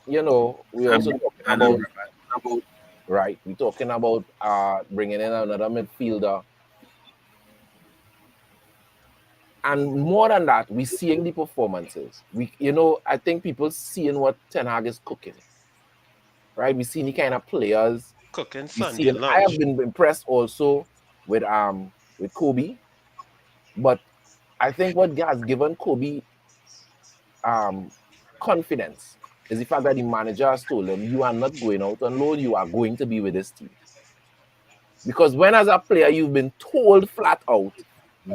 We also talking And about Amrabat. right. We're talking about bringing in another midfielder, and more than that, we're seeing the performances. I think people seeing what Ten Hag is cooking. Right, we seeing the kind of players Cooking we Sunday seeing. I have lunch. been impressed also with Kobbie, but I think what has given Kobbie confidence is the fact that the manager has told him, you are not going out on loan, you are going to be with this team. Because when as a player you've been told flat out,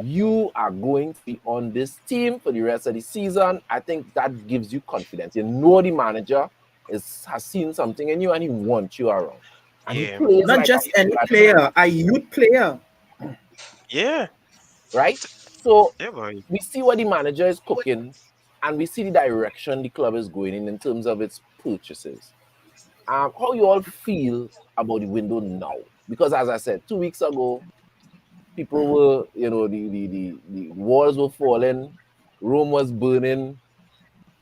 you are going to be on this team for the rest of the season, I think that gives you confidence. You know the manager has seen something in you and he wants you around. And he Yeah. plays Not like just any a player, a youth player. Yeah. right? So Yeah, boy. we see what the manager is cooking and we see the direction the club is going in terms of its purchases. How you all feel about the window now? Because as I said, 2 weeks ago, people were, the walls were falling, Rome was burning,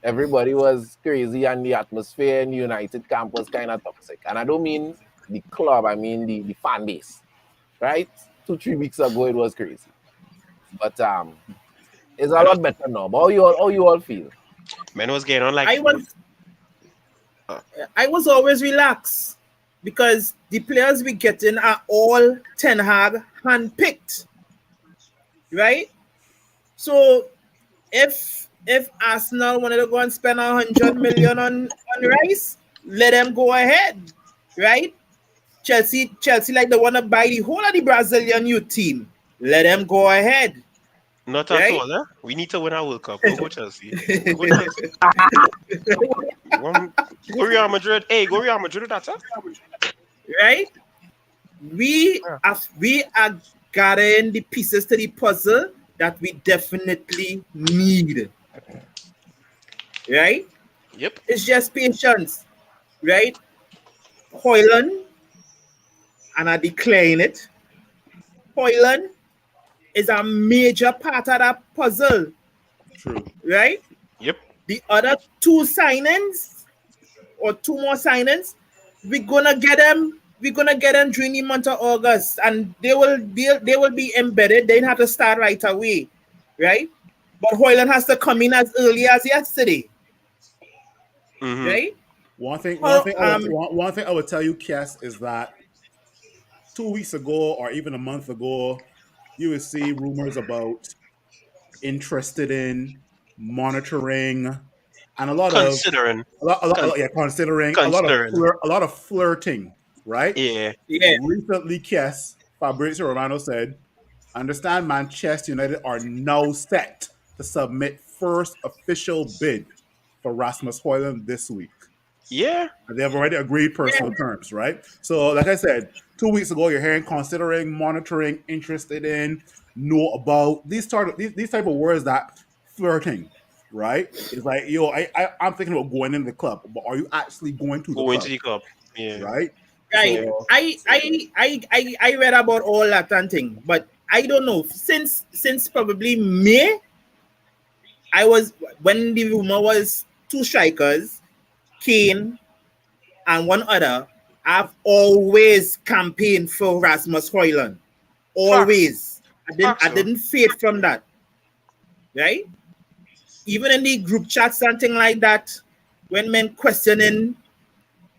everybody was crazy, and the atmosphere in United camp was kind of toxic. And I don't mean the club, I mean the fan base, right? 2-3 weeks ago, it was crazy. But it's a Man was, lot better now. But how you all feel? man was getting on like. I was Uh, I was always relaxed because the players we getting are all Ten Hag handpicked, right? So if Arsenal wanted to go and spend 100 million on Rice, let them go ahead, right? Chelsea like they want to buy the whole of the Brazilian youth team. Let them go ahead, Not at right? all, huh? We need to win our World Cup. Go Chelsea. Go Chelsea. Go Real Madrid. Hey, go Real Madrid. That's it. Right? We are gathering the pieces to the puzzle that we definitely need. Right? Yep. It's just patience, right? Hojlund, and I decline it. Hojlund is a major part of that puzzle, True. right? Yep. The other two signings or two more signings, we're gonna get them. We're gonna get them during the month of August, and they will be embedded. They have to start right away, right? But Hoyland has to come in as early as yesterday, Mm-hmm. right? One thing, one Ho- thing, I would, one thing I would tell you, Kes, is that 2 weeks ago or even a month ago, you would see rumors about interested in monitoring and Considering. Con- considering considering. a lot of flirting, right? Yeah. yeah, Recently, Kes Fabrizio Romano said, "Understand, Manchester United are now set to submit first official bid for Rasmus Hojlund this week. Yeah. They have already agreed personal terms, right? So, like I said, 2 weeks ago, you're hearing considering, monitoring, interested in, know about these type of words that flirting, right? It's like, I'm thinking about going into the club, but are you actually going to the Go into club, the cup. Yeah. right? right. Yeah. So, I read about all that and thing, but I don't know since probably May. I was when the rumor was two strikers, Kane and one other. I've always campaigned for Rasmus Hojlund. Facts. Always. Facts, I so. didn't fade from that. Right? Even in the group chat, something like that, when men questioning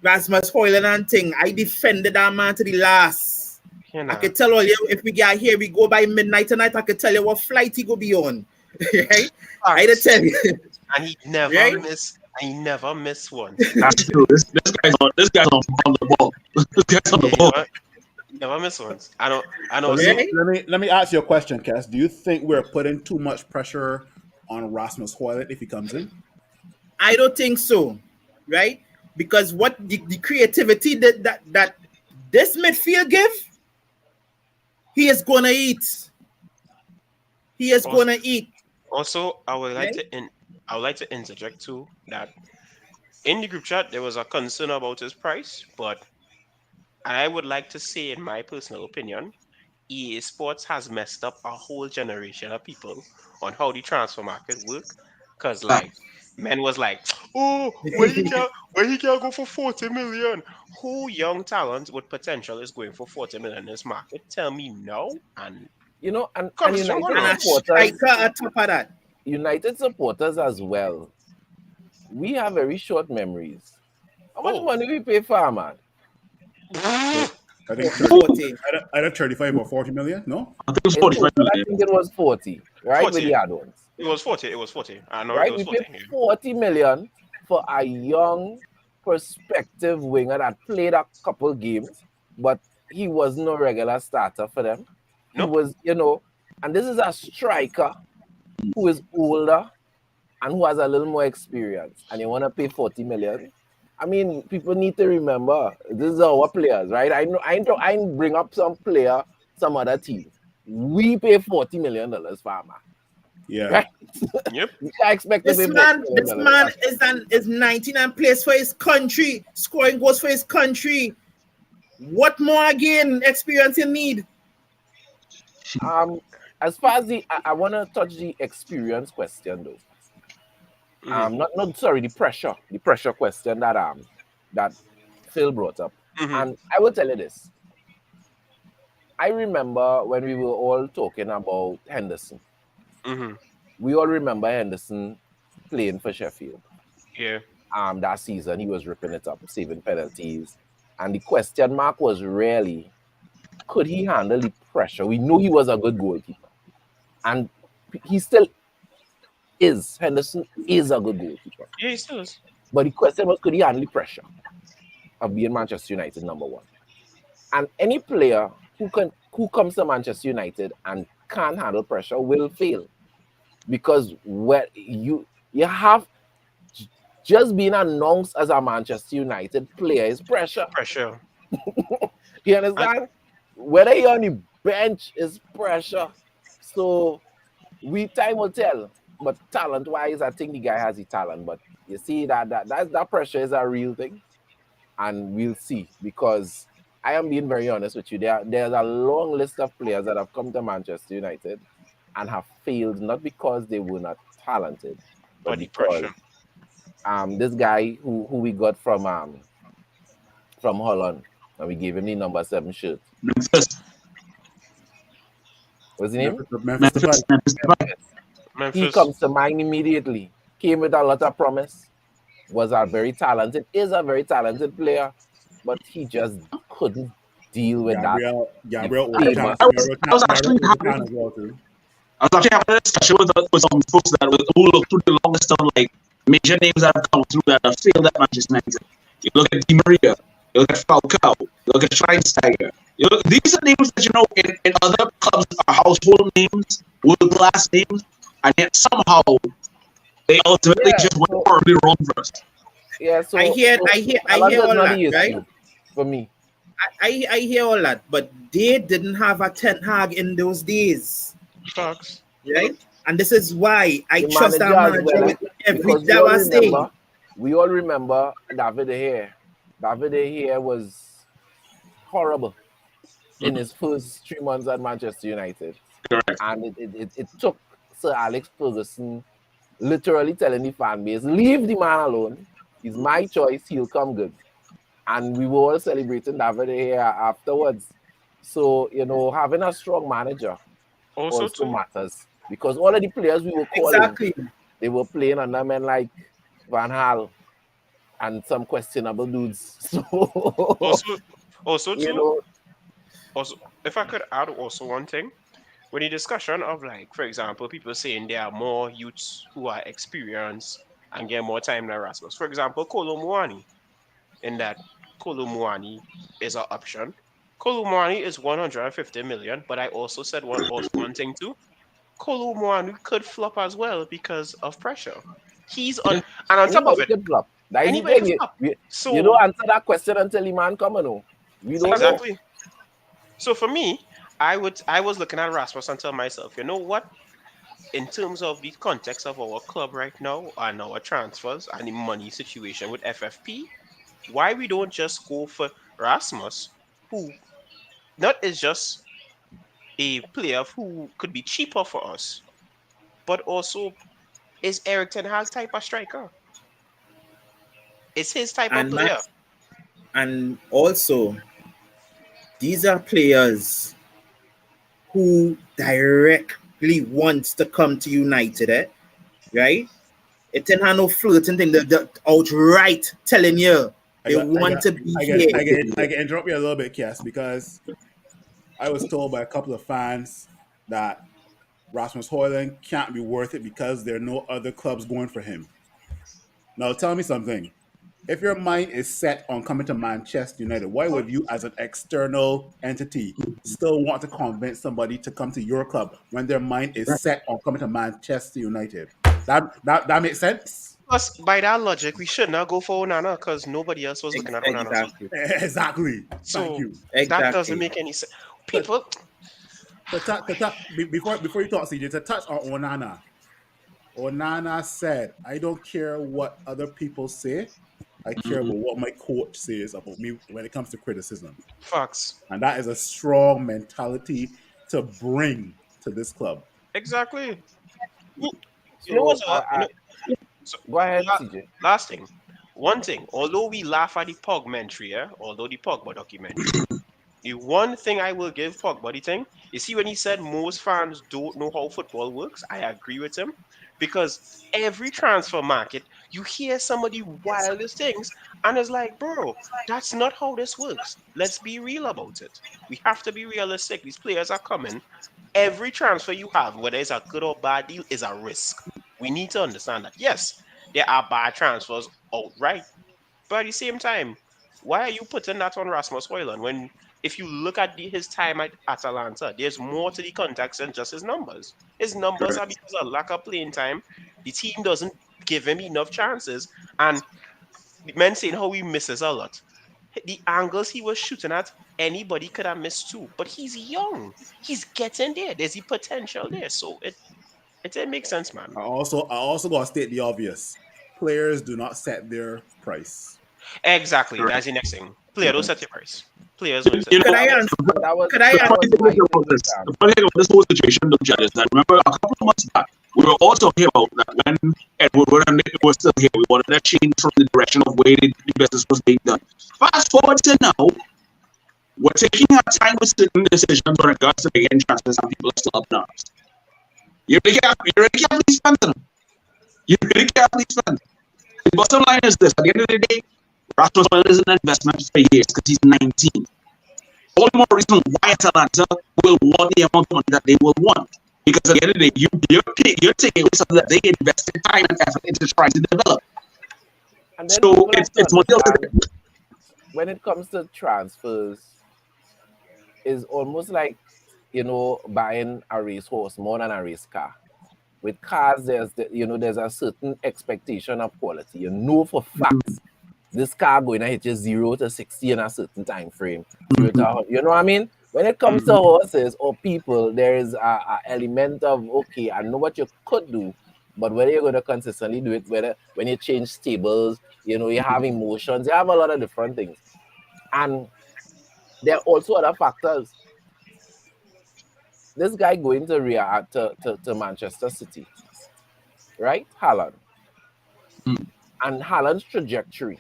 Rasmus Hojlund and thing, I defended that man to the last. You I know. could tell all you if we get here, we go by midnight tonight. I could tell you what flight he go be on. Right? I did Facts. tell you. And he never Right? miss. And he never miss one. That's true. This guy's on the ball. This guy's on Yeah, the ball. he never miss ones. I know. let So Right? let me ask you a question, Cass. Do you think we're putting too much pressure on Rasmus Hojlund if he comes in? I don't think so. Right? Because what the creativity that this midfield give, he is gonna eat. He is also, gonna eat. also, I would like Right? I would like to interject too that in the group chat there was a concern about his price, but I would like to say, in my personal opinion, EA Sports has messed up a whole generation of people on how the transfer market work, Cause like men was like, oh, where he can go for 40 million? Who young talent with potential is going for 40 million in this market? Tell me no, and You know, and conversation going United And on. a striker supporters, on top of that. United supporters as well. We have very short memories. How much Oh, money we pay for, man? I think 40. either 35 or 40 million. No, I think it was In 45 total, I million. think it was 40, right? With 40. the add-ons. It was 40. It was 40. I know it Right? was We paid 40. 40 million for a young prospective winger that played a couple games, but he was no regular starter for them. He Nope. was, and this is a striker who is older and who has a little more experience, and you want to pay 40 million. I mean, people need to remember this is our players, right? I bring up some player, some other team. We pay $40 million for a man, yeah. right? Yep. You can't expect to This pay man, $40 this million. man is 99 plays for his country, scoring goals for his country. What more again? Experience you need. As far as I want to touch the experience question though. Not sorry, the pressure question that Phil brought up. And I will tell you this. I remember when we were all talking about Henderson. We all remember Henderson playing for Sheffield. Yeah. That season he was ripping it up, saving penalties. And the question mark was really, could he handle the pressure? We knew he was a good goalkeeper. And he still is. Henderson is a good goalkeeper. Yeah, he still is. But the question was, could he handle the pressure of being Manchester United #1? And any player who comes to Manchester United and can't handle pressure will fail. Because you have just being announced as a Manchester United player is pressure. Pressure. You understand? Whether you're on the bench is pressure. So time will tell. But talent-wise, I think the guy has the talent. But you see that pressure is a real thing. And we'll see. Because I am being very honest with you. There's a long list of players that have come to Manchester United and have failed, not because they were not talented, but Body because pressure. this guy who we got from Hojlund, and we gave him the number 7 shirt. Memphis. What's his name? Memphis. He comes to mind immediately. Came with a lot of promise. Is a very talented player, but he just couldn't deal with Gabriel famous. I was actually having a discussion with some folks that who look through the longest of like major names that have come through that have failed at Manchester United. You look at Di Maria, you look at Falcao, you look at Schweinsteiger. These are names that in other clubs are household names, world class names, and yet somehow they ultimately just went horribly wrong for us. Yeah, so I hear all that, right? For me. I hear all that, but they didn't have a Ten Hag in those days. Facts. Right? And this is why I The trust that manager as manager well, with every because day I say. we all remember David De Gea. David De Gea was horrible in his first 3 months at Manchester United. Correct. And it took Sir Alex Ferguson literally telling the fan base, leave the man alone. He's my choice. He'll come good. And we were all celebrating David De Gea afterwards. So, having a strong manager also matters. Because all of the players we were calling, they were playing under men like Van Gaal and some questionable dudes. So, also too, also, if I could add also one thing, when the discussion of like, for example, people saying there are more youths who are experienced and get more time than Rasmus. For example, Kolo Muani, in that Kolo Muani is an option. Kolo Muani is 150 million, but I also said one thing too. Kolo Muani could flop as well because of pressure. He's on, and on top of it, could flop. That is the anybody thing. can flop. So you don't answer that question until the man come on. We don't exactly. know. So for me, I was looking at Rasmus and tell myself, you know what? In terms of the context of our club right now and our transfers and the money situation with FFP, why we don't just go for Rasmus, who not is just a player who could be cheaper for us, but also is Eric Ten Hag type of striker. It's his type of And player. Max, and also these are players who directly wants to come to United, right? It didn't have no flirting thing. They're outright telling you I they got, I want got, to be I here. get, I get, I get interrupt you a little bit, Cass, because I was told by a couple of fans that Rasmus Hojlund can't be worth it because there are no other clubs going for him. Now, tell me something. If your mind is set on coming to Manchester United, why would you, as an external entity, still want to convince somebody to come to your club when their mind is set on coming to Manchester United? That makes sense. Plus, by that logic, we should not go for Onana because nobody else was looking at Onana. Exactly. Exactly. Thank So you. that doesn't Exactly. make any sense. But People, before you talk, CJ, to touch on Onana, Onana said, "I don't care what other people say. I care about what my coach says about me when it comes to criticism." facts. And that is a strong mentality to bring to this club. Exactly. You know So what's up? So, go ahead, la- CJ. last thing. One thing, although we laugh at the Pogmentary, although the Pogba documentary, the one thing I will give Pogba the thing, you see when he said most fans don't know how football works, I agree with him. Because every transfer market, you hear some of the wildest things, and it's like, bro, that's not how this works. Let's be real about it. We have to be realistic. These players are coming. Every transfer you have, whether it's a good or bad deal, is a risk. We need to understand that. Yes, there are bad transfers outright, but at the same time, why are you putting that on Rasmus Hojlund when, if you look at his time at Atalanta, there's more to the context than just his numbers. His numbers are because of lack of playing time. The team doesn't give him enough chances, and men saying how he misses a lot. The angles he was shooting at, anybody could have missed too. But he's young. He's getting there. There's the potential there. So it didn't make sense, man. I also gotta state the obvious. Players do not set their price. Exactly. Correct. That's the next thing. Player don't set your price. Players don't set You your Could know, I That was answer? that was Could I the that answer? funny was thing my about thing with this, the funny thing about this whole situation, though, Jed, is that remember a couple of months back, we were also here about that when Edward was still here. We wanted that change from the direction of where the business was being done. Fast forward to now, we're taking our time with certain decisions when it comes to making transfers, and people are still up in arms. You really can't please fans. You really can't please fans. The bottom line is this: at the end of the day, Rasmus Hojlund is an investment for years because he's 19. All the more reason why Atalanta will want the amount of money that they will want. Because at the end of the day, you're taking away something that they invested time and effort into trying to develop. And then So people have to it's money else. understand when it comes to transfers, is almost like buying a racehorse more than a race car. With cars, there's a certain expectation of quality. You know for facts this car going to hit you 0 to 60 in a certain time frame. You know what I mean? When it comes to horses or people, there is a element of, okay, I know what you could do, but whether you're going to consistently do it, whether when you change stables, you have emotions, you have a lot of different things. And there are also other factors. This guy going to to Manchester City, right? Haaland. And Haaland's trajectory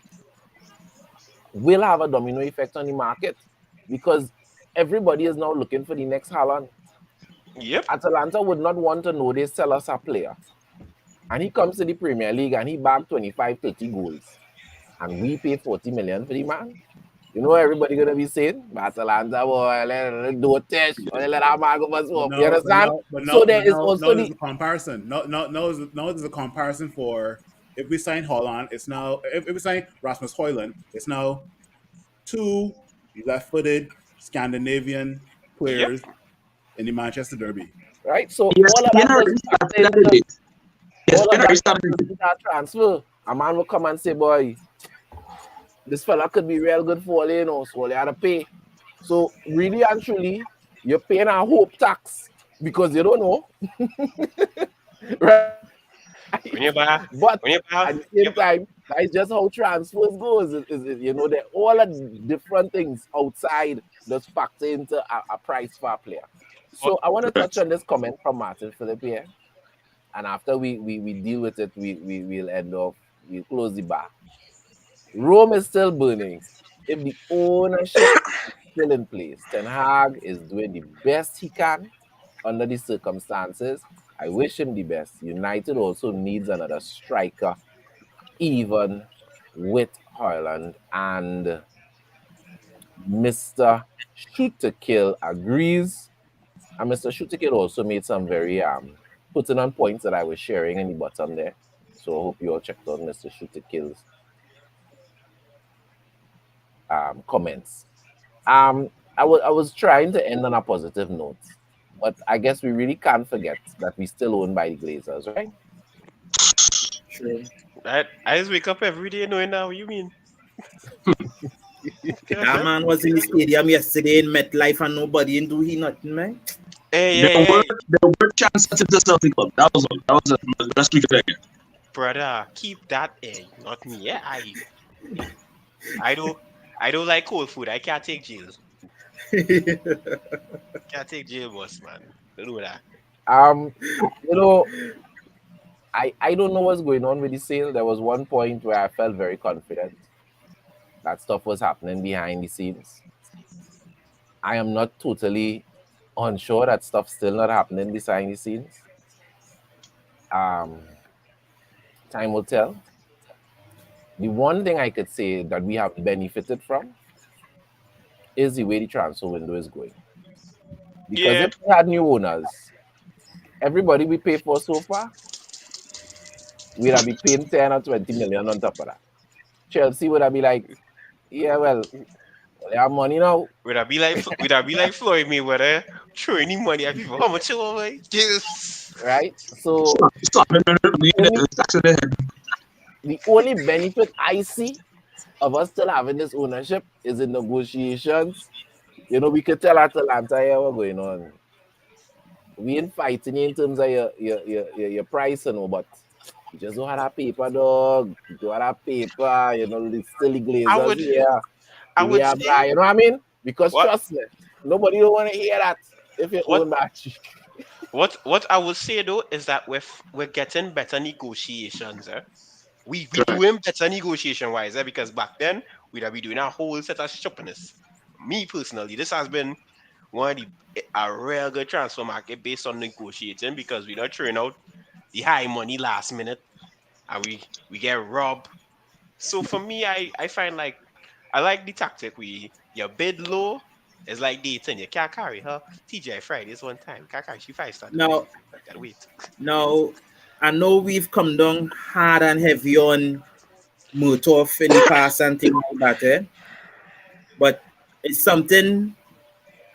will have a domino effect on the market because everybody is now looking for the next Haaland. Yep. Atalanta would not want to know they sell us a player. And he comes to the Premier League and he bagged 25, 30 goals. And we pay 40 million for the man. You know what everybody gonna be saying? Atalanta boy, don't touch, let our man go for swap. You understand? So there is also there's a comparison. There's a comparison for if we sign Holland, it's now if we sign Rasmus Hojlund, it's now two left-footed Scandinavian Yep. players in the Manchester Derby. right. So Yes, all of that doesn't factor into all of that doesn't into that transfer. A man will come and say, boy, this fella could be real good for all, so they had to pay. So really and truly, you're paying a hope tax because you don't know. Right? When you buy, But when you buy, at the same time, that is just how transfers goes. There all the different things outside just factor into a price for a player. So I want to touch on this comment from Martin Philip here. and after we deal with it, we'll end up, we'll close the bar. Rome is still burning. If the ownership is still in place, Ten Hag is doing the best he can under the circumstances. I wish him the best. United also needs another striker, even with Hojlund, and Mr. Shoot to Kill agrees. And Mr. Shoot to Kill also made some very putting on points that I was sharing in the bottom there. So I hope you all checked out Mr. Shoot to Kill's comments. I was trying to end on a positive note, but I guess we really can't forget that we still owned by the Glazers, right? True. I just wake up every day knowing that. What you mean? That man was in the stadium yesterday in MetLife and nobody do he nothing, man. Hey, There were chances to the Celtic club. That was it. Let's speak it again. brother, keep that in, not me. Yeah, I don't like cold food. I can't take jail. Can't take jail, boss, man. Don't do that. You know, I don't know what's going on with the sale. There was one point where I felt very confident that stuff was happening behind the scenes. I am not totally unsure that stuff's still not happening behind the scenes. Time will tell. The one thing I could say that we have benefited from is the way the transfer window is going. Because if we had new owners, everybody we pay for so far, we'd have been paying 10 or 20 million on top of that. Chelsea would have been like, yeah, well, they have money now. Would I be like Floyd Mayweather throwing him money at people? How much away? Yes. Right? So the only benefit I see of us still having this ownership is in negotiations. You know, we could tell Atalanta here what's going on. We ain't fighting you in terms of your price, you know, but you just don't have that paper, dog. You don't have that paper, you know, the silly glazers here. I would say, you know what I mean? Because trust me, nobody don't want to hear that if you own that. What I would say though is that we're getting better negotiations. We doing better negotiation wise, because back then we'd have been doing a whole set of stupidness. Me personally, this has been one of a real good transfer market based on negotiating, because we're not throwing out the high money last minute and we get robbed. So for me, I find like I like the tactic. You bid low. It's like dating. You can't carry her TGI Fridays one time. Can't carry she 5-star. Now, wait. Now, I know we've come down hard and heavy on Murtough in the past and things like that, but it's something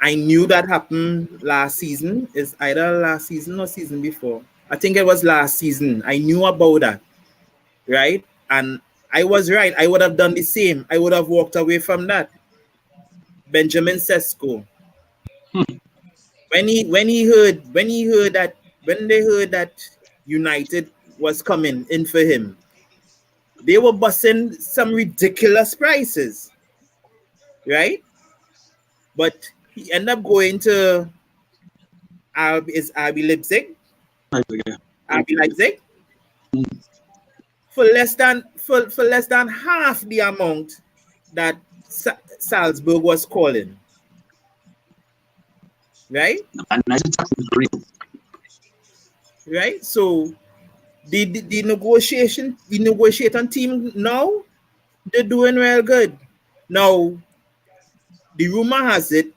I knew that happened last season. It's either last season or season before. I think it was last season. I knew about that, right? And I was right. I would have done the same. I would have walked away from that. Benjamin Sesko. When they heard that United was coming in for him, they were busting some ridiculous prices, right? But he ended up going to RB Leipzig. RB Leipzig for less than half the amount that Salzburg was calling, right? Right. So the negotiating team now, they're doing real good. Now the rumor has it,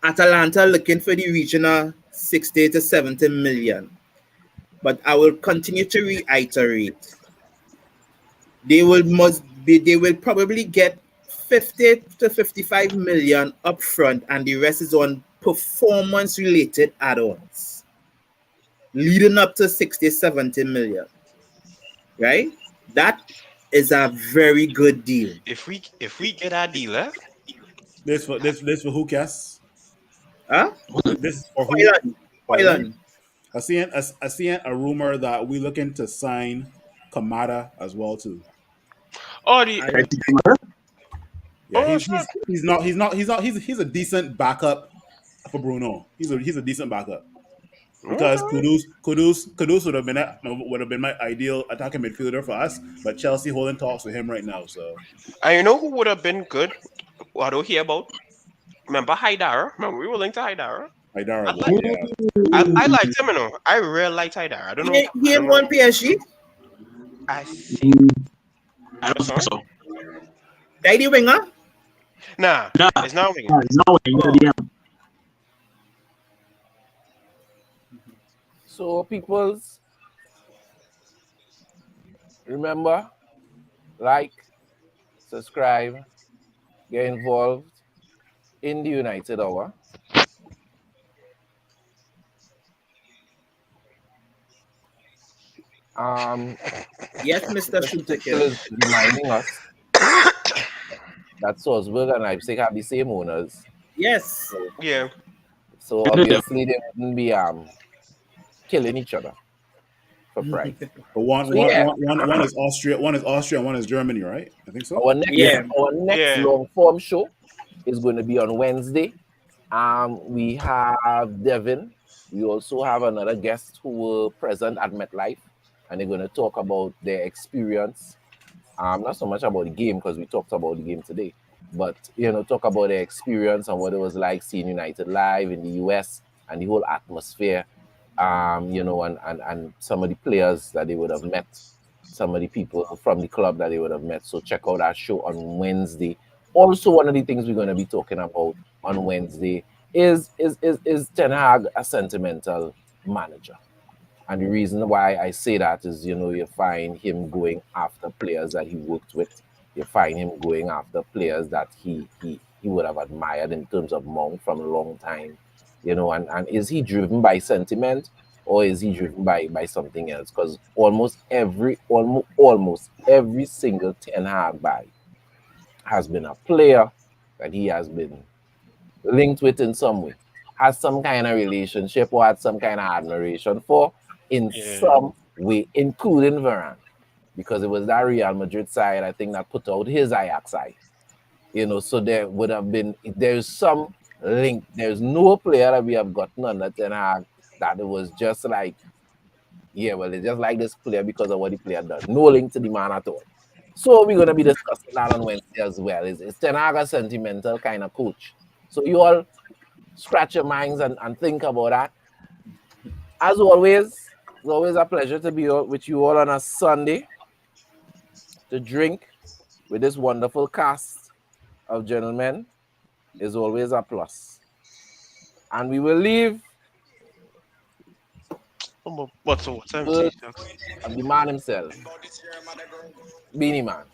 Atalanta looking for the regional 60 to 70 million. But I will continue to reiterate. They will probably get 50 to 55 million up front, and the rest is on performance-related add-ons, leading up to 60, 70 million. Right? That is a very good deal. If we get our deal, This for who, Cass? Huh? This for who? Hojlund. I seen a rumor that we looking to sign Kamada as well too. Oh, Yeah, he's a decent backup for Bruno. He's a decent backup. because Okay. Kudus would have been my ideal attacking midfielder for us, but Chelsea holding talks with him right now. So And you know who would have been good? I don't hear about. Remember Haidara? Remember we were linked to Haidara? I Haidara like boy, yeah. I liked him, you know. I really liked Haidara. I don't know. I He don't ain't know. one PSG. I think I don't think sorry. so. Daddy winger. Nah, Nah, it's not winging. nah, he's not winning Oh. the DM. So, peoples, remember, like, subscribe, get involved in the United Hour. Yes, Mr. Mr. Shooter Tickle Kill. is reminding us that Salzburg and Leipzig have the same owners. Yes. Yeah. So obviously they wouldn't be killing each other for pride. But So yeah, one is Austria, and one is Germany, right? I think so. Yeah. our next Yeah. long form show is going to be on Wednesday. We have Devin. We also have another guest who were present at MetLife, and they're going to talk about their experience. Not so much about the game because we talked about the game today, but talk about their experience and what it was like seeing United live in the US and the whole atmosphere. And some of the players that they would have met, some of the people from the club that they would have met. So check out our show on Wednesday. Also, one of the things we're going to be talking about on Wednesday is Ten Hag a sentimental manager? And the reason why I say that is, you find him going after players that he worked with. You find him going after players that he would have admired in terms of Mount from a long time. And is he driven by sentiment or is he driven by something else? Because almost every single Ten Hag buy has been a player that he has been linked with in some way, has some kind of relationship or had some kind of admiration for in Yeah. some way, including Varane, because it was that Real Madrid side, I think, that put out his Ajax side. So there would have been, there's some link. There's no player that we have gotten under Ten Hag that it was just like, yeah, well, it's just like this player because of what the player does. No link to the man at all. So we're going to be discussing that on Wednesday as well. Is Ten Hag a sentimental kind of coach? So you all scratch your minds and think about that. As always, it's always a pleasure to be with you all on a Sunday to drink with this wonderful cast of gentlemen is always a plus. And we will leave What's empty? of the man himself, Beanie Man.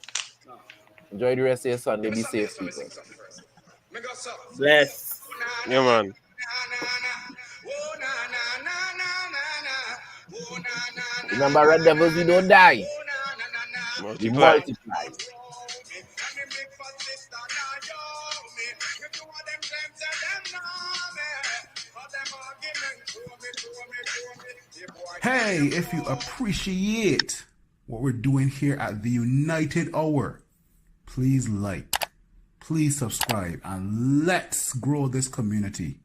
Enjoy the rest of your Sunday. Be safe, people. Bless. Yeah, man. Remember, Red Devils, we don't die. We Multiply. multiply. Hey, if you appreciate what we're doing here at the United Hour, please like, please subscribe, and let's grow this community.